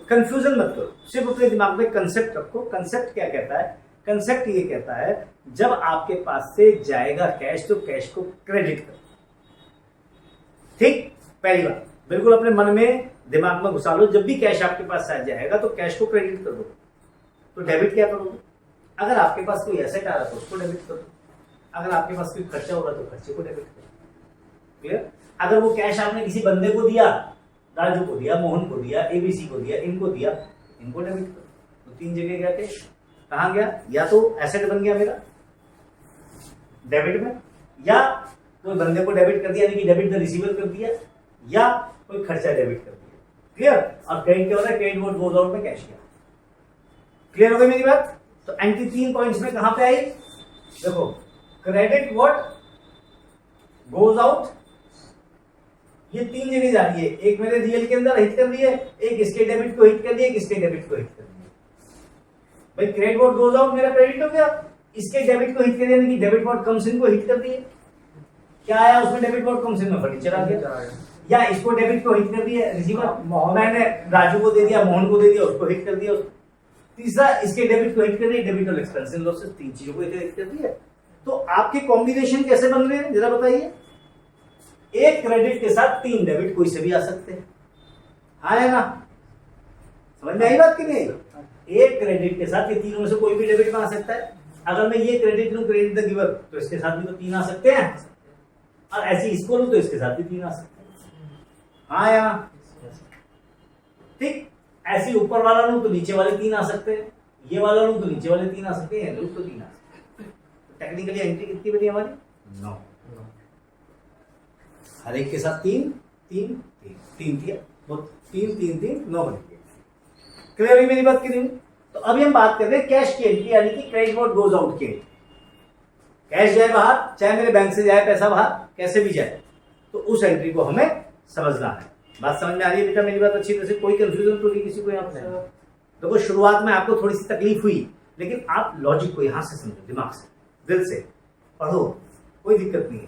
कंफ्यूजन मत करो, सिर्फ अपने दिमाग में कंसेप्ट रखो। कंसेप्ट क्या कहता है, कंसेप्ट ये कहता है जब आपके पास से जाएगा कैश तो कैश को क्रेडिट करो। ठीक, पहली बात बिल्कुल अपने मन में दिमाग में घुसा लो, जब भी कैश आपके पास आ जाएगा तो कैश को क्रेडिट कर दो। तो डेबिट क्या करोगे, अगर आपके पास कोई एसेट आ रहा है तो उसको डेबिट कर दो, अगर आपके पास कोई खर्चा हो रहा है तो खर्चे को डेबिट करो। क्लियर? अगर वो कैश आपने किसी बंदे को दिया, राजू को दिया, मोहन को दिया, एबीसी को दिया, इनको दिया, इनको डेबिट करो। तो तीन जगह गया कैश, कहां गया, या तो एसेट बन गया मेरा डेबिट में, या कोई बंदे को डेबिट कर दिया यानी कि डेबिट द रिसीवर कर दिया, या कोई खर्चा डेबिट कर दिया। क्लियर? और क्रेडिट क्या होता है, क्रेडिट वोट गोज आउट में कैश गया। क्लियर हो गई मेरी बात? तो एंट्री 3 पॉइंट्स में कहां पे आई, देखो, क्रेडिट व्हाट गोज आउट, ये 3 जगह जा रही है, एक मेरे रियल के अंदर हिट कर रही है, एक इसके डेबिट को हिट कर रही है, एक इसके डेबिट को हिट कर रही है। भाई क्रेडिट व्हाट गोज आउट मेरा क्रेडिट हो गया, इसके डेबिट को हिट कर यानी कि डेबिट व्हाट कम्स इन को हिट कर दी है। क्या आया उसमें, डेबिट व्हाट कम्स इन में फर्नीचर आ गया, या इसको डेबिट को हिट कर दिया रिसीवर, मैंने राजू को दे दिया, मोहन को दे दिया, उसको हिट कर दिया। तीसरा इसके डेबिट को हिट कर दिया, डेबिट और एक्सपेंस इन लॉसेस, 3 चीजों को हिट कर दिया। तो आपके कॉम्बिनेशन कैसे बन रहे हैं जरा बताइए। एक क्रेडिट के साथ 3 डेबिट कोई से भी आ सकते हैं, हाँ है ना, समझ में आई बात कि नहीं? एक क्रेडिट के साथ ये तीनों में से कोई भी डेबिट में आ सकता है। अगर मैं ये क्रेडिट लूं, क्रेडिट द गिवर, तो इसके साथ भी तो 3 आ सकते हैं, और ऐसे इसको लूं तो इसके साथ भी 3 आ सकते हैं, हाँ या ठीक। ऐसे ऊपर वाला लूं तो नीचे वाले 3 आ सकते हैं, ये वाला लूं तो नीचे वाले 3 आ सकते हैं, लूं तो 3 आ सकते हैं। टेक्निकली एंट्री कितनी बनी हमारी, 9, हर एक के साथ 3 3 3 3 दिया, वो 3 3 3 9 बन गए। क्लियर हुई मेरी बात की नहीं? तो अभी हम बात कर रहे हैं कैश की एंट्री, यानी कि क्रेडिट व्हाट गोज आउट की। कैश जाए बाहर, चाहे मेरे बैंक से जाए पैसा बाहर, कैसे भी जाए, तो उस एंट्री को हमें समझना है। बात समझ में आ रही है बेटा मेरी बात अच्छी तरह से? कोई कंफ्यूजन तो नहीं किसी को यहाँ पे? देखो शुरुआत में आपको थोड़ी सी तकलीफ हुई, लेकिन आप लॉजिक को यहां से समझो, दिमाग से, दिल से पढ़ो, कोई दिक्कत नहीं है।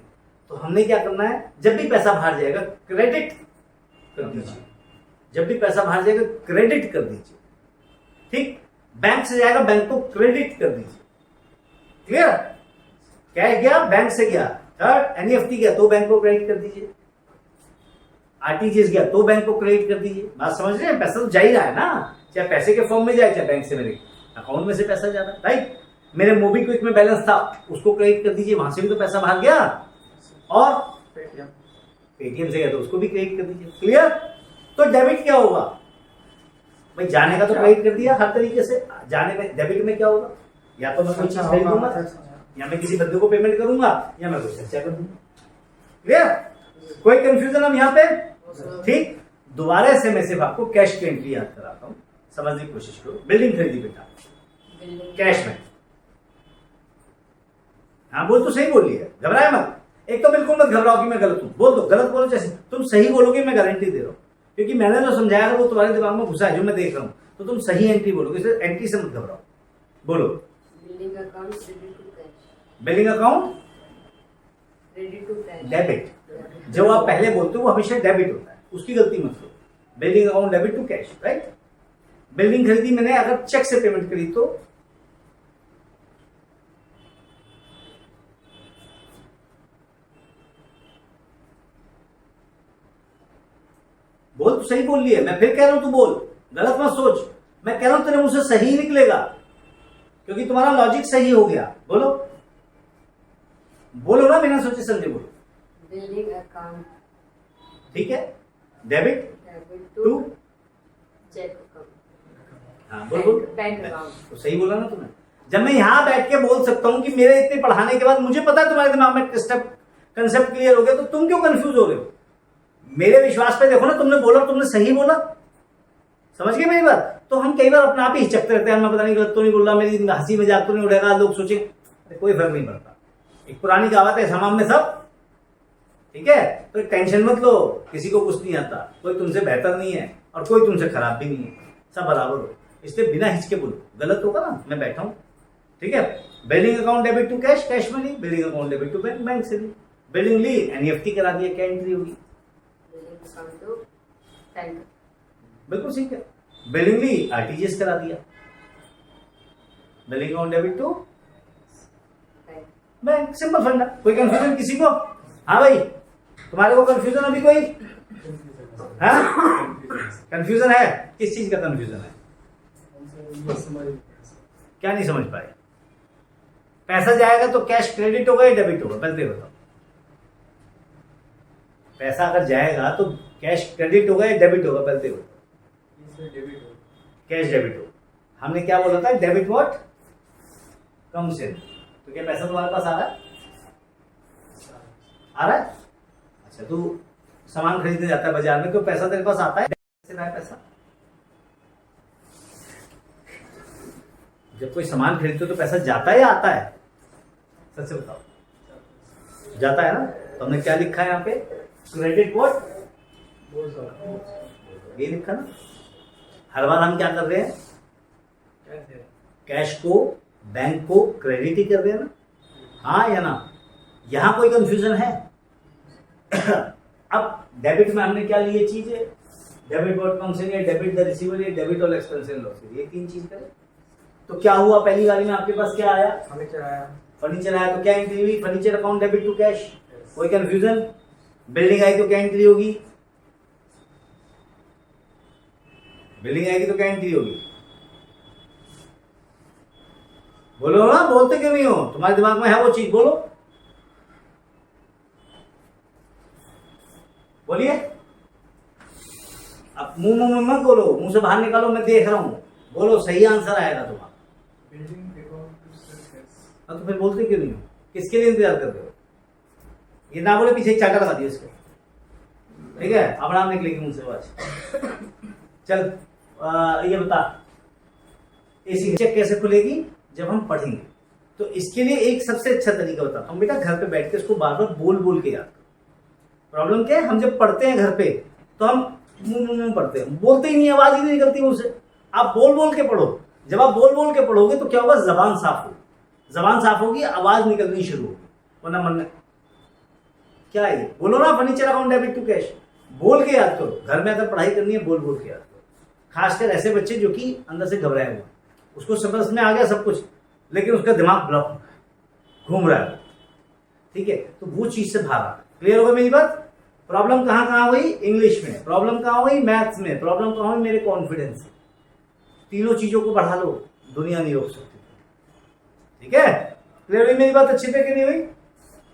तो हमने क्या करना है, जब भी पैसा बाहर जाएगा क्रेडिट कर दीजिए, जब भी पैसा बाहर जाएगा क्रेडिट कर दीजिए। ठीक, बैंक से जाएगा बैंक को क्रेडिट कर दीजिए। क्लियर? कैश गया बैंक से गया, थर्ड एनईएफटी गया तो बैंक को क्रेडिट कर दीजिए, आरटीजीएस गया तो बैंक को क्रेडिट कर दीजिए। बात समझ रहे हैं? पैसा तो जा ही रहा है ना, चाहे पैसे के फॉर्म में जाए, चाहे बैंक से मेरे अकाउंट में से पैसा जा रहा है, राइट? मेरे मोबीक्विक में बैलेंस था, उसको क्रेडिट कर दीजिए, वहां से भी तो पैसा बाहर गया, और पेटीएम से गया तो उसको भी क्रेडिट कर दीजिए। क्लियर? तो डेबिट क्या होगा भाई, जाने का तो क्रेडिट कर दिया हर तरीके से, जाने में डेबिट में क्या होगा, या तो मैं कोई चीज खरीदूंगा, या मैं किसी बंदे को पेमेंट करूंगा, या मैं कोई खर्चा कर दूंगा। क्लियर? कोई कंफ्यूजन हम यहाँ पे? ठीक, दोबारा से मैं सिर्फ आपको कैश की एंट्री याद कराता हूं, समझने की कोशिश करो। बिल्डिंग खरीदी बेटा कैश में, हाँ बोल तो सही बोलिए, घबराए मत। एक तो बिल्कुल मत घबराओ कि मैं गलत हूं, बोल दो, गलत बोलो जैसे तुम सही बोलोगे, मैं गारंटी दे रहा हूं, क्योंकि मैंने जो समझाया वो तुम्हारे दिमाग में घुसा है, जो मैं देख रहा हूं, तो तुम सही एंट्री बोलोगे, इसलिए एंट्री से मत घबराओ। बोलो, billing account credit to cash, billing account credit to cash, debit. जो आप पहले बोलते हो वो हमेशा डेबिट होता है, उसकी गलती मत करो। Billing account debit to cash, right? Building खरीदी मैंने, अगर चेक से पेमेंट करी तो बोल, तो सही बोल लिया, मैं फिर कह रहा हूं तू बोल, गलत मत सोच। मैं कह रहा हूं तेरे मुंह से सही निकलेगा, क्योंकि तुम्हारा लॉजिक सही हो गया। बोलो, बोलो ना बिना सोचे समझे बोलो। बिलिंग अकाउंट, ठीक है, debit debit to to cheque account, हाँ बोल बोल, बैंक अकाउंट। तो सही बोला ना तुमने। जब मैं यहां बैठ के बोल सकता हूं कि मेरे इतने पढ़ाने के बाद मुझे पता है तुम्हारे दिमाग में कंसेप्ट क्लियर हो गया, तो तुम क्यों कंफ्यूज हो रहे हो? मेरे विश्वास पे देखो ना, तुमने बोला, तुमने सही बोला, समझ गए मेरी बात? तो हम कई बार अपने आप ही हिचकते रहते हैं, मैं पता नहीं गलत तो नहीं बोल रहा, मेरी हंसी मजाक तो नहीं उड़ेगा, लोग सोचे, कोई फर्क नहीं पड़ता। एक पुरानी कहावत है, हमाम में सब, ठीक है? तो टेंशन मत लो, किसी को कुछ नहीं आता, कोई तुमसे बेहतर नहीं है और कोई तुमसे खराब भी नहीं है, सब बराबर हो। इसलिए बिना हिचके बोलो, गलत होगा ना, मैं बैठा हूं, ठीक है? Billing account debit to cash, cash money, billing account debit to bank, bank से ली, बिलिंग ली, एनईएफटी करा दिया, क्या एंट्री होगी? Billing account to bank. बिल्कुल ठीक है। बिलिंग ली, आरटीजीएस करा दिया, billing account debit to Bank. Bank, simple फंडा। कोई कंफ्यूजन किसी को? हाँ भाई, तुम्हारे को कंफ्यूजन अभी कोई? हाँ, कंफ्यूजन है? किस चीज का कंफ्यूजन है? क्या नहीं समझ पाए? पैसा जाएगा तो कैश क्रेडिट होगा या डेबिट होगा, पहले बताओ। पैसा अगर जाएगा तो कैश क्रेडिट होगा या डेबिट होगा, पहले बताओ। कैश डेबिट होगा। हमने क्या बोला था? डेबिट व्हाट कम्स इन। तो क्या पैसा तुम्हारे पास आ रहा है? आ रहा है? अच्छा, तू सामान खरीदने जाता है बाजार में, तो पैसा तेरे पास आता है? कैसे रहा है पैसा? जब कोई सामान खरीदते हो तो पैसा जाता है या आता है? सच से बताओ। जाता है ना? तो हमने क्या लिखा है यहाँ पे? क्रेडिट व्हाट, ये लिखा ना। हर बार हम क्या कर रहे हैं? कैश को, बैंक को क्रेडिट ही कर रहे हैं ना, हाँ या ना? यहां कोई कंफ्यूजन है? अब डेबिट में हमने क्या लिए चीजें? Debit what comes in, debit the receivable, debit all expense and losses, ये तीन चीज करें। तो क्या हुआ? पहली गाड़ी में आपके पास क्या आया? फर्नीचर आया, तो क्या एंट्री हुई? Furniture account debit to cash, कोई कंफ्यूजन? बिल्डिंग आई तो क्या एंट्री होगी? बिल्डिंग आएगी तो क्या एंट्री होगी? बोलो ना, बोलते क्यों नहीं हो? तुम्हारे दिमाग में है वो चीज, बोलो, बोलिए। अब मुंह में मत बोलो, मुंह से बाहर निकालो, मैं देख रहा हूं, बोलो, सही आंसर आएगा तुम्हारा। तो फिर बोलते क्यों नहीं हो? किसके लिए इंतजार करते हो? ये ना बोले पीछे एक चाटा लगा दिया इसको, ठीक है? अब नाम निकलेगी मुंह से बात। चल ये बता, एसी चेक कैसे खुलेगी? जब हम पढ़ेंगे। तो इसके लिए एक सबसे अच्छा तरीका बताता हूँ बेटा, घर पे बैठ के इसको बार बार बोल बोल के याद करो। प्रॉब्लम क्या है? हम जब पढ़ते हैं घर पे तो हम मुंह पढ़ते हैं, बोलते ही नहीं, आवाज ही नहीं निकलती मुंह से। आप बोल बोल के पढ़ो। जब आप बोल बोल के पढ़ोगे तो क्या होगा? जबान साफ होगी, जबान साफ होगी, आवाज निकलनी शुरू होगी, वरना मन में क्या है? बोलो ना, furniture account debit to cash, बोल के याद करो। घर में अगर पढ़ाई करनी है, बोल बोल के याद करो। खासकर ऐसे बच्चे जो कि अंदर से घबराए हुए, उसको समझ में आ गया सब कुछ, लेकिन उसका दिमाग ब्लॉक घूम रहा है, ठीक है? तो वो चीज से बाहर आ। क्लियर होगा मेरी बात? प्रॉब्लम कहां हुई? इंग्लिश में प्रॉब्लम, कहां हुई? मैथ्स में प्रॉब्लम, कहां हुई? मेरे कॉन्फिडेंस। तीनों चीजों को बढ़ा लो, दुनिया नहीं रोक सकती, ठीक है? क्लियर हुई मेरी बात? अच्छी पे कि नहीं हुई?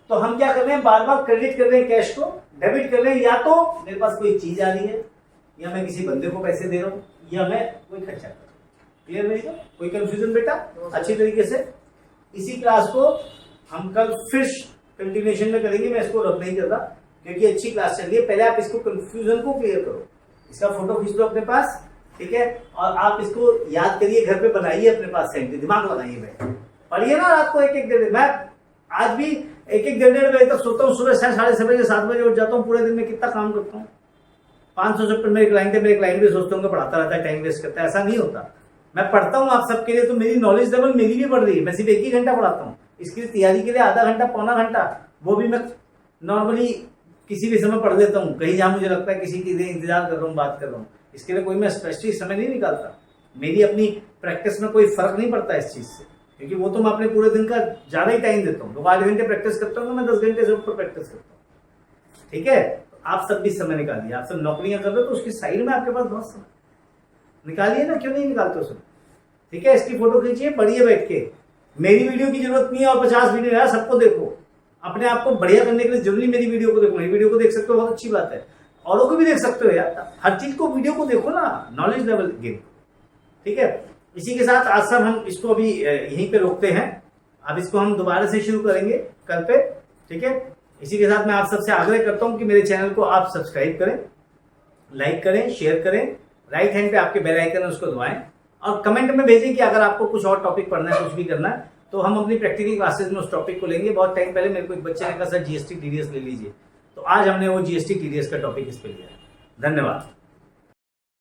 तो हम क्या कर रहे हैं? बार बार क्रेडिट कर रहे हैं कैश को, डेबिट कर रहे हैं। या तो मेरे पास कोई चीज आ रही है, या मैं किसी बंदे को पैसे दे रहा हूं, या मैं कोई खर्चा कर रहा हूं। क्लियर मेरी बात? कोई कंफ्यूजन बेटा? अच्छी तरीके से इसी क्लास को हम कल फिर कंटिन्यूएशन में करेंगे। मैं इसको रब नहीं कर रहा क्योंकि अच्छी क्लास चल रही है। पहले आप इसको कंफ्यूजन को क्लियर करो, इसका फोटो खींच लो अपने पास, ठीक है? और आप इसको याद करिए, घर पे बनाइए अपने पास, सेंटर दिमाग लगाइए, बैठ पढ़िए ना रात को 1-1 डेढ़। मैं आज भी 1-1 डेढ़ बजे तक सोता हूँ, सुबह 6-6:30 बजे 7 बजे उठ जाता हूँ। पूरे दिन में कितना काम करता हूँ? 500 चैप्टर मेरे क्लाइंट है, मेरे क्लाइंट भी सोचते होंगे पढ़ाता रहता है, टाइम वेस्ट करता है। ऐसा नहीं होता, मैं पढ़ता हूँ आप सबके लिए, तो मेरी नॉलेज लेवल मेरी भी बढ़ रही है। मैं सिर्फ 1 ही घंटा पढ़ाता हूँ, इसकी तैयारी के लिए आधा घंटा पौना घंटा, वो भी मैं नॉर्मली किसी भी समय पढ़ देता हूँ, कहीं जहां मुझे लगता है किसी के लिए इंतजार कर रहा हूँ, बात कर रहा हूँ। इसके लिए कोई मैं स्पेशली समय नहीं निकालता। मेरी अपनी प्रैक्टिस में कोई फर्क नहीं पड़ता इस चीज से, क्योंकि वो तो मैं अपने पूरे दिन का ज्यादा ही टाइम देता हूँ। लोग 8 घंटे प्रैक्टिस करता हूँ, मैं 10 घंटे से ऊपर प्रैक्टिस करता हूँ, ठीक है? तो आप सब भी समय निकालिए। आप सब नौकरियां कर रहे हो तो उसकी साइड में आपके पास बहुत समय निकालिए ना, क्यों नहीं निकालते उसमें? ठीक है, इसकी फोटो खींचिए, पढ़िए बैठ के। मेरी वीडियो की जरूरत नहीं है और 50 वीडियो है, सबको देखो। अपने आप को बढ़िया करने के लिए जरूरी मेरी वीडियो को देखो। मेरी वीडियो को देख सकते हो, बहुत अच्छी बात है। औरों को भी देख सकते हो यार, हर चीज को वीडियो को देखो ना, नॉलेज लेवल गेन, ठीक है? इसी के साथ आज सब हम इसको अभी यहीं पे रोकते हैं। अब इसको हम दोबारा से शुरू करेंगे कल पे, ठीक है? इसी के साथ मैं आप सबसे आग्रह करता हूं कि मेरे चैनल को आप सब्सक्राइब करें, लाइक करें, शेयर करें राइट हैंड पे आपके बेल आइकन है उसको दबाएं और कमेंट में भेजें कि अगर आपको कुछ और टॉपिक पढ़ना है, कुछ भी करना है, तो हम अपनी प्रैक्टिकल क्लासेस में उस टॉपिक को लेंगे। बहुत टाइम पहले मेरे को एक बच्चे ने कहा सर जीएसटी टीडीएस ले लीजिए, तो आज हमने वो जीएसटी टीडीएस का टॉपिक इस पे लिया। धन्यवाद।